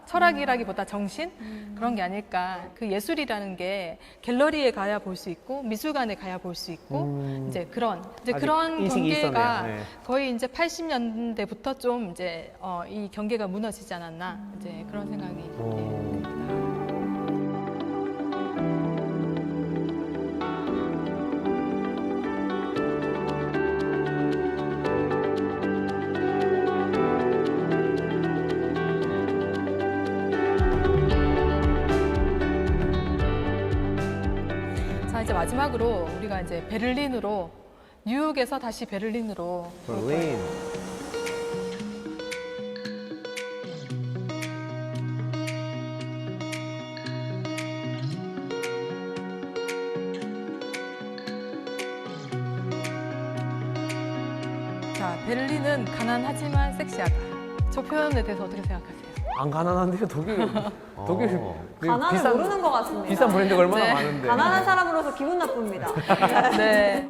[SPEAKER 4] 철학이라기보다 정신 그런 게 아닐까. 그 예술이라는 게 갤러리에 가야 볼 수 있고 미술관에 가야 볼 수 있고 이제 그런
[SPEAKER 2] 아직 인식이
[SPEAKER 4] 경계가
[SPEAKER 2] 있었네요. 네.
[SPEAKER 4] 거의 이제 80년대부터 좀 이제 이 경계가 무너지지 않았나 이제 그런 생각이 듭니다. 자, 이제 마지막으로 우리가 이제 베를린으로 뉴욕에서 다시 베를린으로
[SPEAKER 2] berlin.
[SPEAKER 4] 자, 베를린은 가난하지만 섹시하다. 저 표현에 대해서 어떻게 생각하세요?
[SPEAKER 2] 안 가난한데요, 독일. 독일 그
[SPEAKER 1] 가난을 모르는 것 같습니다.
[SPEAKER 2] 비싼 브랜드가 얼마나
[SPEAKER 4] 네.
[SPEAKER 2] 많은데.
[SPEAKER 1] 가난한 사람으로서 기분 나쁩니다.
[SPEAKER 4] 네.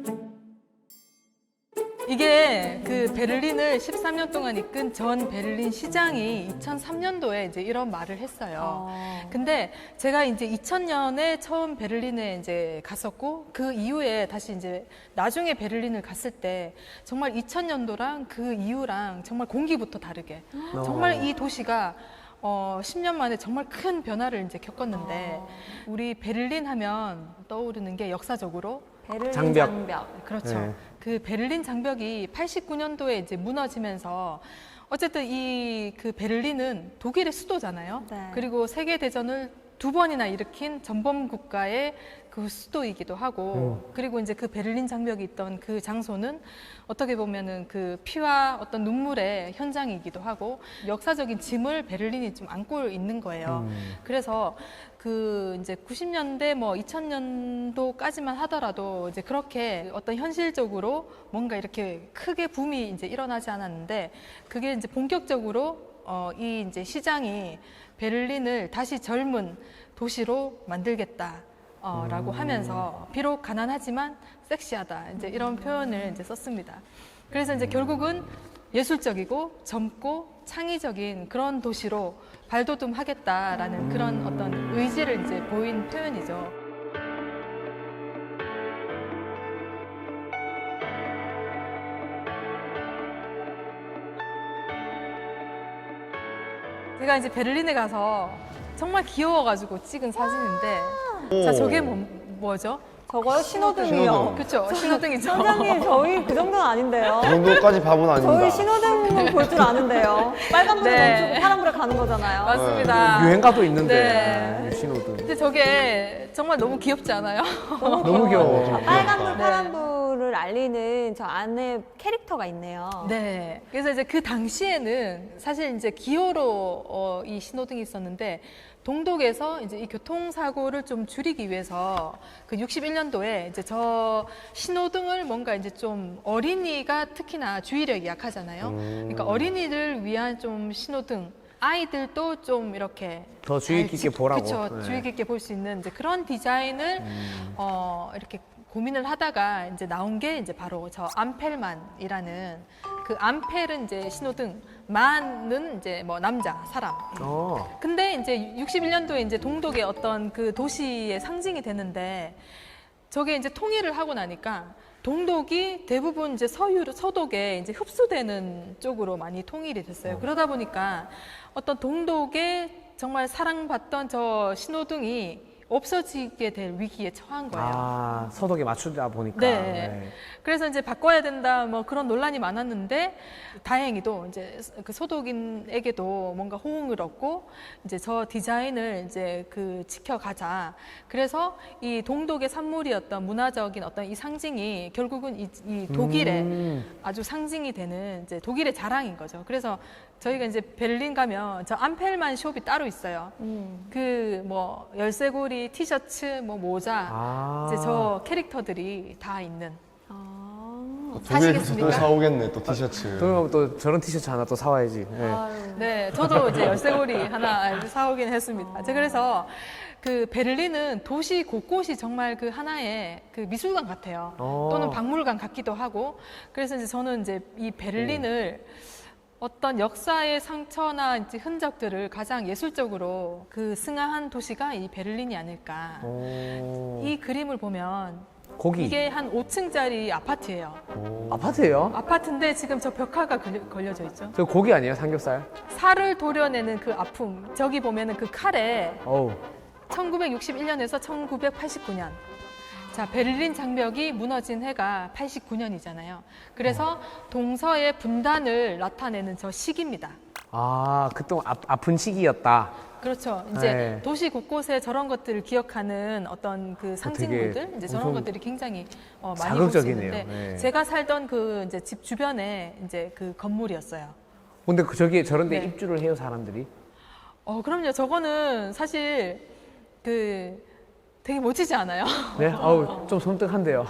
[SPEAKER 4] 이게 그 베를린을 13년 동안 이끈 전 베를린 시장이 2003년도에 이제 이런 말을 했어요. 근데 제가 이제 2000년에 처음 베를린에 이제 갔었고 그 이후에 다시 이제 나중에 베를린을 갔을 때 정말 2000년도랑 그 이후랑 정말 공기부터 다르게 정말 이 도시가 10년 만에 정말 큰 변화를 이제 겪었는데 우리 베를린 하면 떠오르는 게 역사적으로
[SPEAKER 1] 베를린
[SPEAKER 2] 장벽.
[SPEAKER 1] 장벽.
[SPEAKER 4] 그렇죠.
[SPEAKER 2] 네.
[SPEAKER 4] 그 베를린 장벽이 89년도에 이제 무너지면서 어쨌든 이 그 베를린은 독일의 수도잖아요.
[SPEAKER 1] 네.
[SPEAKER 4] 그리고 세계 대전을 2번이나 일으킨 전범 국가의 그 수도이기도 하고 그리고 이제 그 베를린 장벽이 있던 그 장소는 어떻게 보면은 그 피와 어떤 눈물의 현장이기도 하고 역사적인 짐을 베를린이 좀 안고 있는 거예요. 그래서 그 이제 90년대 뭐 2000년도까지만 하더라도 이제 그렇게 어떤 현실적으로 뭔가 이렇게 크게 붐이 이제 일어나지 않았는데 그게 이제 본격적으로 이 이제 시장이 베를린을 다시 젊은 도시로 만들겠다. 라고 하면서 비록 가난하지만 섹시하다 이제 이런 표현을 이제 썼습니다. 그래서 이제 결국은 예술적이고 젊고 창의적인 그런 도시로 발돋움하겠다라는 그런 어떤 의지를 이제 보인 표현이죠. 제가 이제 베를린에 가서 정말 귀여워가지고 찍은 사진인데, 자, 저게 뭐죠?
[SPEAKER 1] 저거요? 신호등이요.
[SPEAKER 3] 신호등.
[SPEAKER 4] 그렇죠, 신호등이죠.
[SPEAKER 1] 선장님, 저희 그 정도는 아닌데요.
[SPEAKER 3] 그 정도까지 바보는 아닙니다.
[SPEAKER 1] 저희 신호등은 볼 줄 아는데요. 빨간불에
[SPEAKER 4] 네.
[SPEAKER 1] 멈추고 파란불에 가는 거잖아요.
[SPEAKER 4] 맞습니다.
[SPEAKER 2] 유행가도 있는데
[SPEAKER 4] 네.
[SPEAKER 2] 신호등.
[SPEAKER 4] 근데 저게 정말 너무 귀엽지 않아요?
[SPEAKER 2] 너무 귀여워.
[SPEAKER 1] 빨간불,
[SPEAKER 4] 네.
[SPEAKER 1] 파란불을 알리는 저 안에 캐릭터가 있네요.
[SPEAKER 4] 네. 그래서 이제 그 당시에는 사실 이제 기호로 이 신호등이 있었는데 동독에서 이제 이 교통사고를 좀 줄이기 위해서 그 61년도에 이제 저 신호등을 뭔가 이제 좀 어린이가 특히나 주의력이 약하잖아요. 그러니까 어린이를 위한 좀 신호등. 아이들도 좀 이렇게
[SPEAKER 2] 더 주의 깊게 보라고.
[SPEAKER 4] 그렇죠.
[SPEAKER 2] 네.
[SPEAKER 4] 주의 깊게 볼 수 있는 이제 그런 디자인을 이렇게 고민을 하다가 이제 나온 게 이제 바로 저 암펠만이라는 그 암펠은 이제 신호등, 만은 이제 뭐 남자, 사람. 근데 이제 61년도에 이제 동독의 어떤 그 도시의 상징이 됐는데 저게 이제 통일을 하고 나니까 동독이 대부분 이제 서독에 이제 흡수되는 쪽으로 많이 통일이 됐어요. 그러다 보니까 어떤 동독에 정말 사랑받던 저 신호등이 없어지게 될 위기에 처한 거예요.
[SPEAKER 2] 아, 서독에 맞추다 보니까.
[SPEAKER 4] 네. 그래서 이제 바꿔야 된다 뭐 그런 논란이 많았는데 다행히도 이제 그 소독인에게도 뭔가 호응을 얻고 이제 저 디자인을 이제 그 지켜가자. 그래서 이 동독의 산물이었던 문화적인 어떤 이 상징이 결국은 이 독일의 아주 상징이 되는 이제 독일의 자랑인 거죠. 그래서 저희가 이제 베를린 가면 저 암펠만 숍이 따로 있어요. 그 뭐 열쇠고리, 티셔츠, 뭐 모자, 이제 저 캐릭터들이 다 있는.
[SPEAKER 3] 독일에서 또
[SPEAKER 4] 사시겠습니까?
[SPEAKER 3] 사오겠네 또 티셔츠.
[SPEAKER 2] 그러면 또 저런 티셔츠 하나 또 사와야지. 네.
[SPEAKER 4] 네, 저도 이제 열쇠고리 하나 사오긴 했습니다. 그래서 그 베를린은 도시 곳곳이 정말 그 하나의 그 미술관 같아요. 또는 박물관 같기도 하고. 그래서 이제 저는 이제 이 베를린을 어떤 역사의 상처나 이제 흔적들을 가장 예술적으로 그 승화한 도시가 이 베를린이 아닐까. 이 그림을 보면
[SPEAKER 2] 고기.
[SPEAKER 4] 이게 한 5층짜리 아파트예요.
[SPEAKER 2] 아파트예요?
[SPEAKER 4] 아파트인데 지금 저 벽화가 걸려져 있죠.
[SPEAKER 2] 저 고기 아니에요? 삼겹살?
[SPEAKER 4] 살을 도려내는 그 아픔. 저기 보면은 그 칼에
[SPEAKER 2] 어우.
[SPEAKER 4] 1961년에서 1989년. 자, 베를린 장벽이 무너진 해가 89년이잖아요. 그래서 동서의 분단을 나타내는 저 시기입니다.
[SPEAKER 2] 아, 그동안 아픈 시기였다.
[SPEAKER 4] 그렇죠. 이제
[SPEAKER 2] 네.
[SPEAKER 4] 도시 곳곳에 저런 것들을 기억하는 어떤 그 상징물들, 이제 저런
[SPEAKER 2] 엄청
[SPEAKER 4] 것들이 굉장히 많이 볼 수
[SPEAKER 2] 자극적이네요.
[SPEAKER 4] 있는데,
[SPEAKER 2] 네.
[SPEAKER 4] 제가 살던 그 이제 집 주변에 이제 그 건물이었어요.
[SPEAKER 2] 근데 저기 저런데
[SPEAKER 4] 네.
[SPEAKER 2] 입주를 해요, 사람들이?
[SPEAKER 4] 그럼요. 저거는 사실 그 되게 멋지지 않아요?
[SPEAKER 2] 네? 아우, 좀 섬뜩한데요.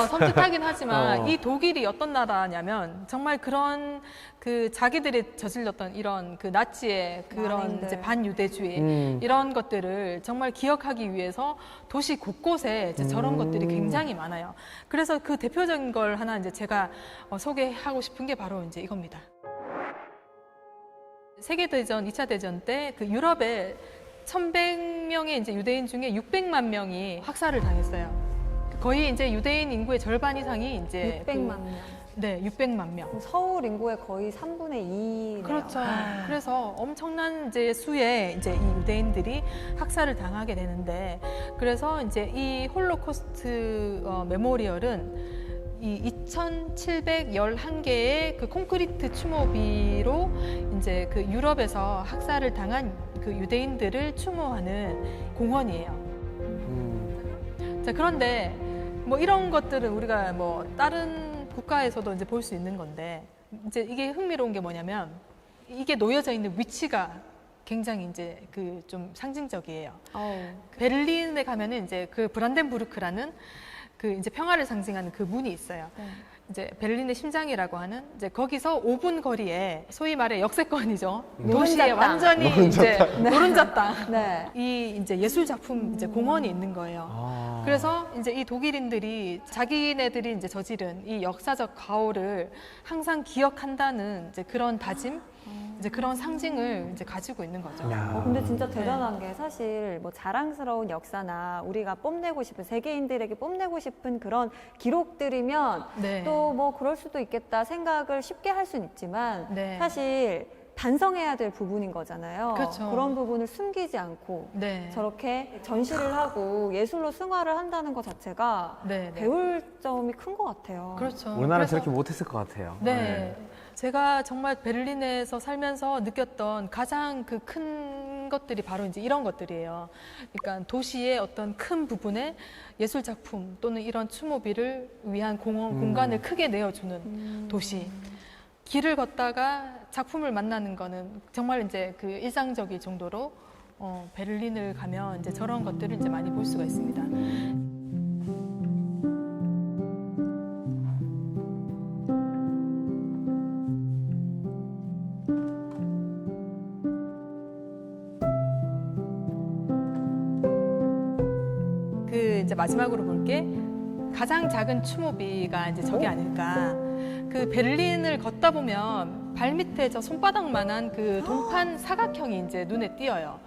[SPEAKER 4] 섬뜩하긴 하지만
[SPEAKER 2] 어.
[SPEAKER 4] 이 독일이 어떤 나라냐면 정말 그런 그 자기들이 저질렀던 이런 그 나치의 그런
[SPEAKER 1] 만행들.
[SPEAKER 4] 이제 반유대주의 이런 것들을 정말 기억하기 위해서 도시 곳곳에 이제 저런 것들이 굉장히 많아요. 그래서 그 대표적인 걸 하나 이제 제가 소개하고 싶은 게 바로 이제 이겁니다. 세계대전, 2차 대전 때 그 유럽에 1,100명의 이제 유대인 중에 600만 명이 학살을 당했어요. 거의 이제 유대인 인구의 절반 이상이 이제
[SPEAKER 1] 600만 명.
[SPEAKER 4] 네, 600만 명.
[SPEAKER 1] 서울 인구의 거의 3분의 2.
[SPEAKER 4] 그렇죠. 그래서 엄청난 이제 수의 이제 이 유대인들이 학살을 당하게 되는데, 그래서 이제 이 홀로코스트 메모리얼은 이 2,711개의 그 콘크리트 추모비로 이제 그 유럽에서 학살을 당한 그 유대인들을 추모하는 공원이에요. 자, 그런데 뭐 이런 것들은 우리가 뭐 다른 국가에서도 이제 볼 수 있는 건데, 이제 이게 흥미로운 게 뭐냐면 이게 놓여져 있는 위치가 굉장히 이제 그 좀 상징적이에요. 베를린에 가면은 이제 그 브란덴부르크라는 그 이제 평화를 상징하는 그 문이 있어요.
[SPEAKER 1] 네.
[SPEAKER 4] 이제 베를린의 심장이라고 하는 이제 거기서 5분 거리에 소위 말해 역세권이죠.
[SPEAKER 1] 노른자
[SPEAKER 4] 도시에
[SPEAKER 1] 땅.
[SPEAKER 4] 완전히 이제 노른자 땅.
[SPEAKER 1] 네.
[SPEAKER 4] 이 이제 예술 작품 이제 공원이 있는 거예요. 그래서 이제 이 독일인들이 자기네들이 이제 저지른 이 역사적 가오를 항상 기억한다는 이제 그런 다짐, 이제 그런 상징을 이제 가지고 있는 거죠.
[SPEAKER 1] 근데 진짜 대단한 게 사실 뭐 자랑스러운 역사나 우리가 뽐내고 싶은 세계인들에게 뽐내고 싶은 그런 기록들이면
[SPEAKER 4] 네.
[SPEAKER 1] 또 뭐 그럴 수도 있겠다 생각을 쉽게 할 수는 있지만
[SPEAKER 4] 네.
[SPEAKER 1] 사실 반성해야 될 부분인 거잖아요.
[SPEAKER 4] 그렇죠.
[SPEAKER 1] 그런 부분을 숨기지 않고
[SPEAKER 4] 네.
[SPEAKER 1] 저렇게 전시를 하고 예술로 승화를 한다는 것 자체가
[SPEAKER 4] 네, 네.
[SPEAKER 1] 배울 점이 큰 것 같아요.
[SPEAKER 4] 그렇죠.
[SPEAKER 2] 우리나라
[SPEAKER 4] 그래서-
[SPEAKER 2] 저렇게 못했을 것 같아요.
[SPEAKER 4] 네. 제가 정말 베를린에서 살면서 느꼈던 가장 그 큰 것들이 바로 이제 이런 것들이에요. 그러니까 도시의 어떤 큰 부분에 예술 작품 또는 이런 추모비를 위한 공간을 크게 내어주는 도시. 길을 걷다가 작품을 만나는 거는 정말 이제 그 일상적일 정도로 베를린을 가면 이제 저런 것들을 이제 많이 볼 수가 있습니다. 그 이제 마지막으로 볼 게 가장 작은 추모비가 이제 저게 아닐까. 그 베를린을 걷다 보면 발밑에 저 손바닥만한 그 동판 사각형이 이제 눈에 띄어요.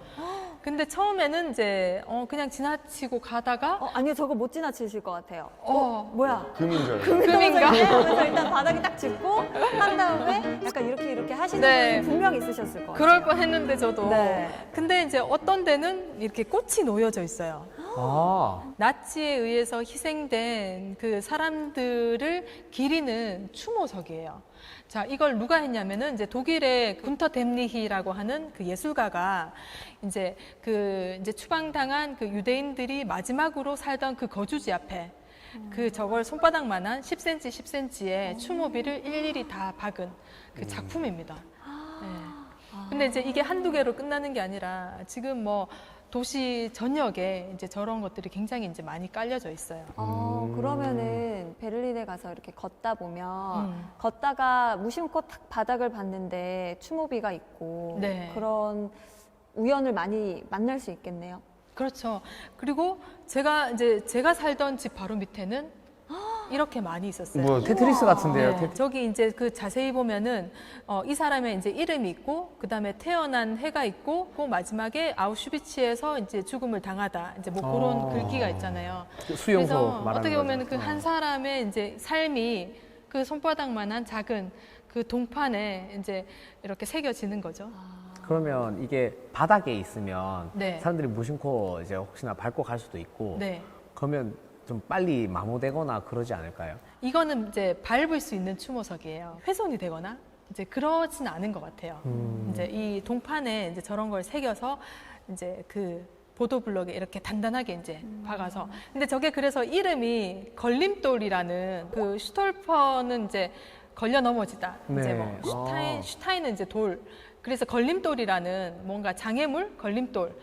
[SPEAKER 4] 근데 처음에는 이제 그냥 지나치고 가다가
[SPEAKER 1] 아니요, 저거 못 지나치실 것 같아요. 뭐야?
[SPEAKER 3] 금인 줄 알고.
[SPEAKER 4] 금인가?
[SPEAKER 1] 하면서 일단 바닥에 딱 짚고 한 다음에 약간 이렇게 하시는
[SPEAKER 4] 네.
[SPEAKER 1] 분이 분명히 있으셨을 것 같아요.
[SPEAKER 4] 그럴 뻔했는데 저도.
[SPEAKER 1] 네.
[SPEAKER 4] 근데 이제 어떤 데는 이렇게 꽃이 놓여져 있어요.
[SPEAKER 2] 아,
[SPEAKER 4] 나치에 의해서 희생된 그 사람들을 기리는 추모석이에요. 자, 이걸 누가 했냐면은 이제 독일의 군터 뎀리히라고 하는 그 예술가가 이제 추방당한 그 유대인들이 마지막으로 살던 그 거주지 앞에 그 저걸 손바닥만한 10cm, 10cm의 추모비를 일일이 다 박은 그 작품입니다. 네. 근데 이제 이게 한두 개로 끝나는 게 아니라 지금 뭐 도시 전역에 이제 저런 것들이 굉장히 이제 많이 깔려져 있어요.
[SPEAKER 1] 그러면은 베를린에 가서 이렇게 걷다 보면 걷다가 무심코 탁 바닥을 봤는데 추모비가 있고
[SPEAKER 4] 네.
[SPEAKER 1] 그런 우연을 많이 만날 수 있겠네요.
[SPEAKER 4] 그렇죠. 그리고 제가 살던 집 바로 밑에는 이렇게 많이 있었어요.
[SPEAKER 3] 뭐야?
[SPEAKER 2] 테트리스 같은데요.
[SPEAKER 4] 네, 저기 이제 그 자세히 보면은 이 사람의 이제 이름이 있고 그다음에 태어난 해가 있고 그 마지막에 아우슈비츠에서 이제 죽음을 당하다 이제 뭐 그런 글귀가 있잖아요.
[SPEAKER 2] 수용소
[SPEAKER 4] 그래서
[SPEAKER 2] 말하는
[SPEAKER 4] 어떻게 보면
[SPEAKER 2] 거죠.
[SPEAKER 4] 그 한 사람의 이제 삶이 그 손바닥만한 작은 그 동판에 이제 이렇게 새겨지는 거죠.
[SPEAKER 2] 그러면 이게 바닥에 있으면
[SPEAKER 4] 네.
[SPEAKER 2] 사람들이 무심코 이제 혹시나 밟고 갈 수도 있고
[SPEAKER 4] 네.
[SPEAKER 2] 그러면 좀 빨리 마모되거나 그러지 않을까요?
[SPEAKER 4] 이거는 이제 밟을 수 있는 추모석이에요. 훼손이 되거나 이제 그러진 않은 것 같아요. 이제 이 동판에 이제 저런 걸 새겨서 이제 그 보도블록에 이렇게 단단하게 이제 박아서. 근데 저게 그래서 이름이 걸림돌이라는 그 슈톨퍼는 이제 걸려 넘어지다. 이제 뭐 슈타인은 이제 돌. 그래서 걸림돌이라는 뭔가 장애물 걸림돌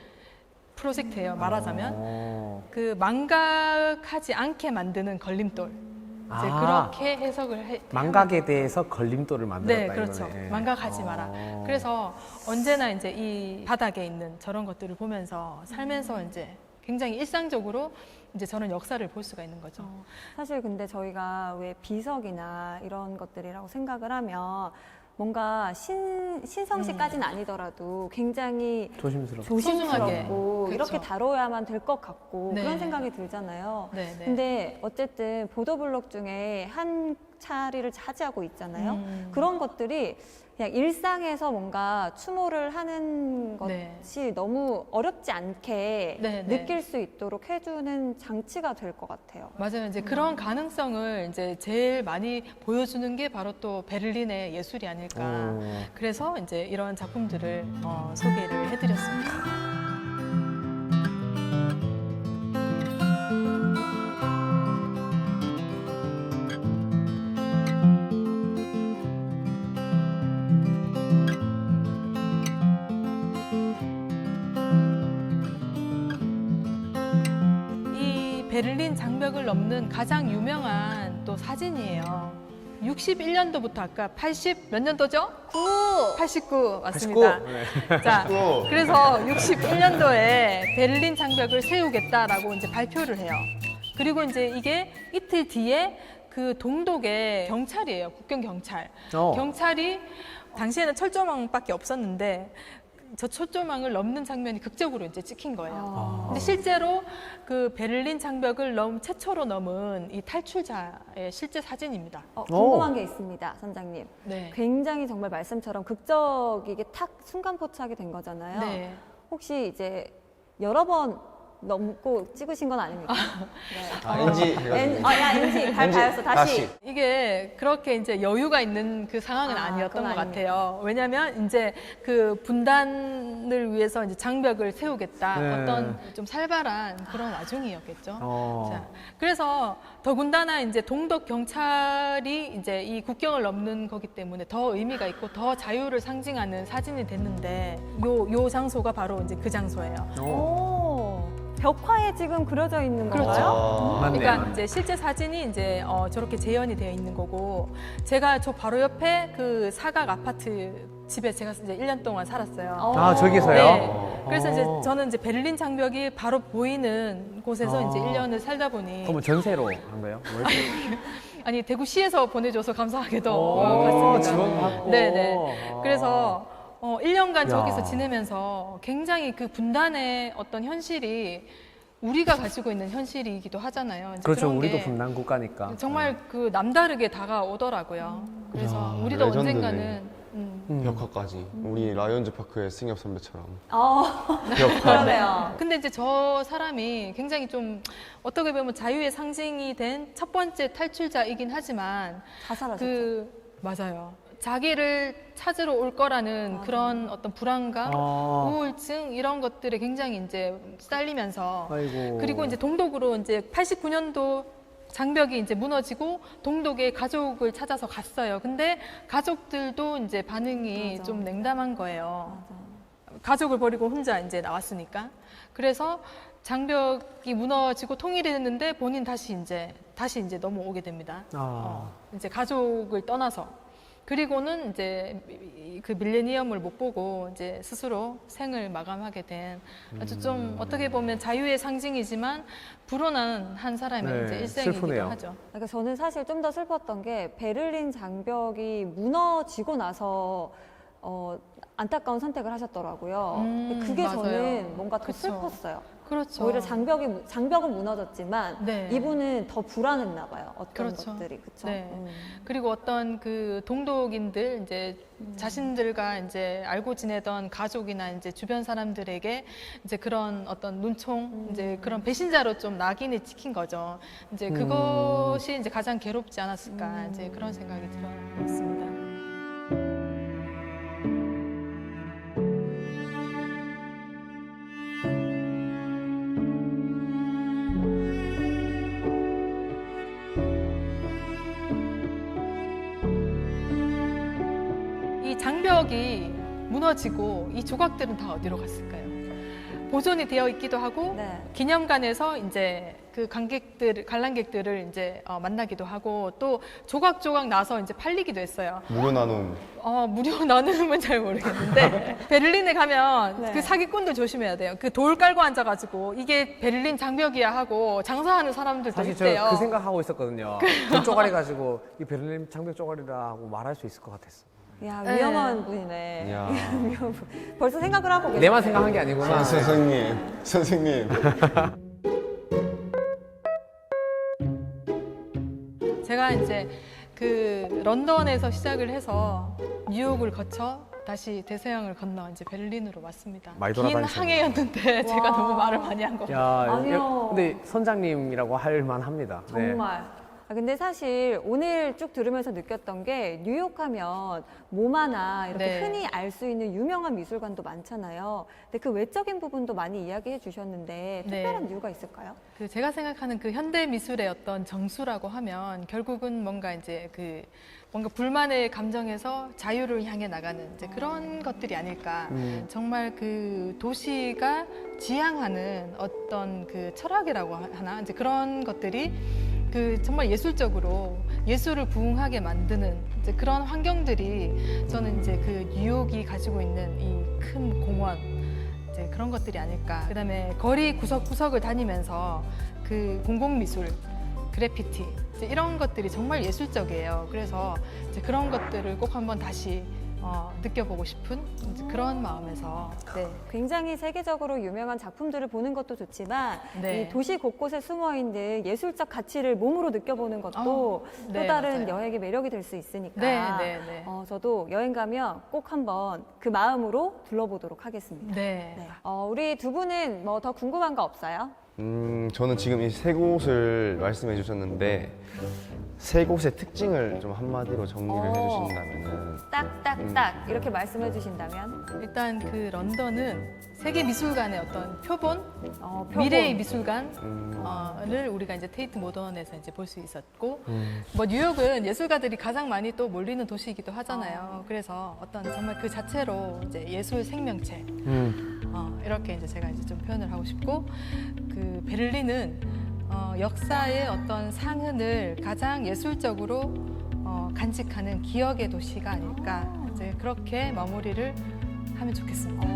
[SPEAKER 4] 프로젝트예요. 말하자면 그 망각하지 않게 만드는 걸림돌. 이제 그렇게 해석을
[SPEAKER 2] 망각에 대해서 걸림돌을 만들었다.
[SPEAKER 4] 네, 그렇죠.
[SPEAKER 2] 이거네.
[SPEAKER 4] 망각하지 마라. 그래서 언제나 이제 이 바닥에 있는 저런 것들을 보면서 살면서 이제 굉장히 일상적으로 이제 저런 역사를 볼 수가 있는 거죠.
[SPEAKER 1] 사실 근데 저희가 왜 비석이나 이런 것들이라고 생각을 하면 뭔가 신성시까지는 아니더라도 굉장히
[SPEAKER 2] 조심스럽게.
[SPEAKER 4] 소중하게.
[SPEAKER 1] 조심스럽고
[SPEAKER 4] 그쵸.
[SPEAKER 1] 이렇게 다뤄야만 될 것 같고
[SPEAKER 4] 네.
[SPEAKER 1] 그런 생각이 들잖아요.
[SPEAKER 4] 네, 네.
[SPEAKER 1] 근데 어쨌든 보도블록 중에 한 차리를 차지하고 있잖아요. 그런 것들이 그냥 일상에서 뭔가 추모를 하는
[SPEAKER 4] 네.
[SPEAKER 1] 것이 너무 어렵지 않게
[SPEAKER 4] 네, 네.
[SPEAKER 1] 느낄 수 있도록 해주는 장치가 될 것 같아요.
[SPEAKER 4] 맞아요. 이제 그런 가능성을 이제 제일 많이 보여주는 게 바로 또 베를린의 예술이 아닐까. 그래서 이제 이런 작품들을 소개를 해드렸습니다. 이 베를린 장벽을 넘는 가장 유명한 또 사진이에요. 61년도부터 아까 80 몇 년도죠? 89 맞습니다.
[SPEAKER 2] 89.
[SPEAKER 4] 자,
[SPEAKER 3] 89.
[SPEAKER 4] 그래서 61년도에 베를린 장벽을 세우겠다라고 이제 발표를 해요. 그리고 이제 이게 이틀 뒤에 그 동독의 경찰이에요. 국경 경찰. 경찰이 당시에는 철조망밖에 없었는데 저 철조망을 넘는 장면이 극적으로 이제 찍힌 거예요. 근데 실제로 그 베를린 장벽을 최초로 넘은 이 탈출자의 실제 사진입니다.
[SPEAKER 1] 궁금한 게 있습니다, 선장님.
[SPEAKER 4] 네.
[SPEAKER 1] 굉장히 정말 말씀처럼 극적이게 탁 순간 포착이 된 거잖아요.
[SPEAKER 4] 네.
[SPEAKER 1] 혹시 이제 여러 번 넘고 찍으신 건 아닙니까? 네.
[SPEAKER 3] NG 해가지고.
[SPEAKER 1] NG 발파였어. 다시.
[SPEAKER 4] 이게 그렇게 이제 여유가 있는 그 상황은
[SPEAKER 1] 아,
[SPEAKER 4] 아니었던
[SPEAKER 1] 그건
[SPEAKER 4] 것 같아요. 왜냐하면 이제 그 분단을 위해서 이제 장벽을 세우겠다.
[SPEAKER 2] 네.
[SPEAKER 4] 어떤 좀 살벌한 그런 와중이었겠죠.
[SPEAKER 2] 어.
[SPEAKER 4] 자, 그래서 더군다나 이제 동독 경찰이 이제 이 국경을 넘는 거기 때문에 더 의미가 있고 더 자유를 상징하는 사진이 됐는데 요 장소가 바로 이제 그 장소예요.
[SPEAKER 1] 오, 벽화에 지금 그려져 있는
[SPEAKER 4] 그렇죠.
[SPEAKER 1] 건가요?
[SPEAKER 2] 맞네,
[SPEAKER 4] 그러니까
[SPEAKER 2] 맞네.
[SPEAKER 4] 이제 실제 사진이 이제 저렇게 재현이 되어 있는 거고 제가 저 바로 옆에 그 사각 아파트 집에 제가 이제 1년 동안 살았어요.
[SPEAKER 2] 아, 저기서요?
[SPEAKER 4] 네. 그래서 이제 저는 이제 베를린 장벽이 바로 보이는 곳에서 이제 1년을 살다 보니
[SPEAKER 2] 그럼 전세로 한 거예요? 뭐 이렇게?
[SPEAKER 4] 아니 대구시에서 보내줘서 감사하게도
[SPEAKER 2] 오,
[SPEAKER 4] 갔습니다.
[SPEAKER 2] 지원받고.
[SPEAKER 4] 네네. 그래서 1년간
[SPEAKER 2] 야.
[SPEAKER 4] 저기서 지내면서 굉장히 그 분단의 어떤 현실이 우리가 가지고 있는 현실이기도 하잖아요. 이제
[SPEAKER 2] 그렇죠.
[SPEAKER 4] 그런
[SPEAKER 2] 우리도
[SPEAKER 4] 게
[SPEAKER 2] 분단 국가니까.
[SPEAKER 4] 정말 그 남다르게 다가오더라고요. 그래서
[SPEAKER 3] 야,
[SPEAKER 4] 우리도
[SPEAKER 3] 레전드네.
[SPEAKER 4] 언젠가는
[SPEAKER 3] 벽화까지. 우리 라이온즈 파크의 승엽 선배처럼.
[SPEAKER 1] 그러네요.
[SPEAKER 3] 벽화.
[SPEAKER 4] 근데 이제 저 사람이 굉장히 좀 어떻게 보면 자유의 상징이 된 첫 번째 탈출자이긴 하지만
[SPEAKER 1] 자살하셨죠.
[SPEAKER 4] 맞아요. 자기를 찾으러 올 거라는 그런 어떤 불안감, 우울증 이런 것들에 굉장히 이제 시달리면서
[SPEAKER 2] 아이고.
[SPEAKER 4] 그리고 이제 동독으로 이제 89년도 장벽이 이제 무너지고 동독의 가족을 찾아서 갔어요. 근데 가족들도 이제 반응이
[SPEAKER 1] 맞아.
[SPEAKER 4] 좀 냉담한 거예요. 가족을 버리고 혼자 이제 나왔으니까. 그래서 장벽이 무너지고 통일이 됐는데 본인 다시 이제 넘어오게 됩니다. 이제 가족을 떠나서. 그리고는 이제 그 밀레니엄을 못 보고 이제 스스로 생을 마감하게 된 아주 좀 어떻게 보면 자유의 상징이지만 불온한 한 사람의
[SPEAKER 2] 네,
[SPEAKER 4] 이제 일생이기도
[SPEAKER 2] 슬프네요.
[SPEAKER 4] 하죠.
[SPEAKER 1] 그러니까 저는 사실 좀 더 슬펐던 게 베를린 장벽이 무너지고 나서 안타까운 선택을 하셨더라고요. 근데 그게
[SPEAKER 4] 맞아요.
[SPEAKER 1] 저는 뭔가 더
[SPEAKER 4] 그쵸.
[SPEAKER 1] 슬펐어요.
[SPEAKER 4] 그렇죠.
[SPEAKER 1] 오히려 장벽은 무너졌지만
[SPEAKER 4] 네.
[SPEAKER 1] 이분은 더 불안했나 봐요. 어떤
[SPEAKER 4] 그렇죠.
[SPEAKER 1] 것들이 그렇죠.
[SPEAKER 4] 네. 그리고 어떤 그 동독인들 이제 자신들과 이제 알고 지내던 가족이나 이제 주변 사람들에게 이제 그런 어떤 눈총 이제 그런 배신자로 좀 낙인이 찍힌 거죠. 이제 그것이 이제 가장 괴롭지 않았을까 이제 그런 생각이 들었습니다. 이 장벽이 무너지고 이 조각들은 다 어디로 갔을까요? 보존이 되어 있기도 하고
[SPEAKER 1] 네.
[SPEAKER 4] 기념관에서 이제 그 관람객들을 이제 만나기도 하고 또 조각조각 나서 이제 팔리기도 했어요.
[SPEAKER 3] 무료 나눔.
[SPEAKER 4] 무료 나누는 잘 모르겠는데 베를린에 가면
[SPEAKER 1] 네.
[SPEAKER 4] 그 사기꾼들 조심해야 돼요. 그 돌 깔고 앉아가지고 이게 베를린 장벽이야 하고 장사하는 사람들도
[SPEAKER 2] 사실
[SPEAKER 4] 있대요.
[SPEAKER 2] 저 그 생각하고 있었거든요. 돈 쪼가리 가지고 이 베를린 장벽 쪼가리라 하고 말할 수 있을 것 같았어.
[SPEAKER 1] 야,
[SPEAKER 4] 네.
[SPEAKER 1] 위험한 분이네.
[SPEAKER 3] 이야.
[SPEAKER 1] 벌써 생각을 하고 계세요.
[SPEAKER 2] 내만 생각한 게 아니구나.
[SPEAKER 3] 선생님.
[SPEAKER 4] 제가 이제 그 런던에서 시작을 해서 뉴욕을 거쳐 다시 대서양을 건너 이제 베를린으로 왔습니다.
[SPEAKER 2] 많이
[SPEAKER 4] 긴
[SPEAKER 2] 돌아다니셨네요.
[SPEAKER 4] 항해였는데 제가 너무 말을 많이 한 것 같아요.
[SPEAKER 2] 야,
[SPEAKER 1] 아니요.
[SPEAKER 2] 근데 선장님이라고 할 만합니다. 네.
[SPEAKER 1] 정말. 근데 사실 오늘 쭉 들으면서 느꼈던 게 뉴욕하면 모마나 이렇게
[SPEAKER 4] 네.
[SPEAKER 1] 흔히 알 수 있는 유명한 미술관도 많잖아요. 근데 그 외적인 부분도 많이 이야기해 주셨는데 특별한 이유가 있을까요?
[SPEAKER 4] 그 제가 생각하는 그 현대 미술의 어떤 정수라고 하면 결국은 뭔가 이제 그 뭔가 불만의 감정에서 자유를 향해 나가는 이제 그런 것들이 아닐까. 정말 그 도시가 지향하는 어떤 그 철학이라고 하나 이제 그런 것들이 그 정말 예술적으로 예술을 부흥하게 만드는 이제 그런 환경들이 저는 이제 그 뉴욕이 가지고 있는 이 큰 공원 이제 그런 것들이 아닐까. 그다음에 거리 구석구석을 다니면서 그 공공미술, 그래피티 이제 이런 것들이 정말 예술적이에요. 그래서 이제 그런 것들을 꼭 한번 다시 느껴보고 싶은 이제 그런 마음에서
[SPEAKER 1] 네, 굉장히 세계적으로 유명한 작품들을 보는 것도 좋지만
[SPEAKER 4] 네.
[SPEAKER 1] 이 도시 곳곳에 숨어 있는 예술적 가치를 몸으로 느껴보는 것도
[SPEAKER 4] 네,
[SPEAKER 1] 또 다른
[SPEAKER 4] 맞아요.
[SPEAKER 1] 여행의 매력이 될 수 있으니까
[SPEAKER 4] 네.
[SPEAKER 1] 저도 여행 가면 꼭 한번 그 마음으로 둘러보도록 하겠습니다.
[SPEAKER 4] 네.
[SPEAKER 1] 네. 우리 두 분은 뭐 더 궁금한 거 없어요?
[SPEAKER 3] 저는 지금 이 세 곳을 말씀해 주셨는데 세 곳의 특징을 좀 한마디로 정리를 해주신다면은
[SPEAKER 1] 딱딱딱 이렇게 말씀해 주신다면
[SPEAKER 4] 일단 그 런던은 세계 미술관의 어떤 표본,
[SPEAKER 1] 표본.
[SPEAKER 4] 미래의 미술관을 우리가 이제 테이트 모던에서 이제 볼 수 있었고, 뭐 뉴욕은 예술가들이 가장 많이 또 몰리는 도시이기도 하잖아요. 그래서 어떤 정말 그 자체로 이제 예술 생명체 이렇게 이제 제가 이제 좀 표현을 하고 싶고, 그 베를린은 역사의 어떤 상흔을 가장 예술적으로 간직하는 기억의 도시가 아닐까 이제 그렇게 마무리를 하면 좋겠습니다.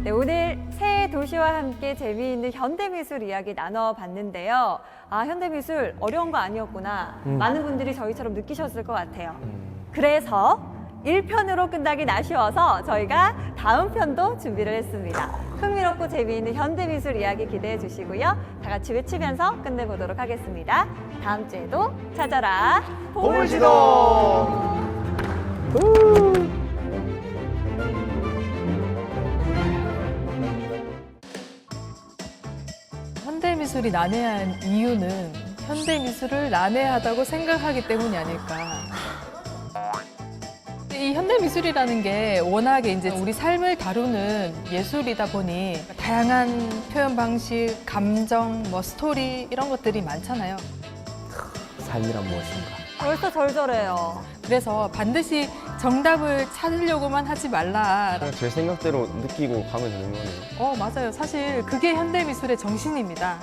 [SPEAKER 1] 네, 오늘 새 도시와 함께 재미있는 현대미술 이야기 나눠봤는데요. 현대미술 어려운 거 아니었구나. 많은 분들이 저희처럼 느끼셨을 것 같아요. 그래서 1편으로 끝나긴 아쉬워서 저희가 다음 편도 준비를 했습니다. 흥미롭고 재미있는 현대미술 이야기 기대해 주시고요. 다 같이 외치면서 끝내보도록 하겠습니다. 다음 주에도 찾아라.
[SPEAKER 2] 보물지도!
[SPEAKER 4] 현대미술이 난해한 이유는 현대미술을 난해하다고 생각하기 때문이 아닐까. 이 현대 미술이라는 게 워낙에 이제 우리 삶을 다루는 예술이다 보니 다양한 표현 방식, 감정, 뭐 스토리 이런 것들이 많잖아요.
[SPEAKER 2] 삶이란 무엇인가.
[SPEAKER 1] 벌써 절절해요.
[SPEAKER 4] 그래서 반드시 정답을 찾으려고만 하지 말라.
[SPEAKER 3] 그냥 제 생각대로 느끼고 가면 되는 거네요.
[SPEAKER 4] 맞아요. 사실 그게 현대 미술의 정신입니다.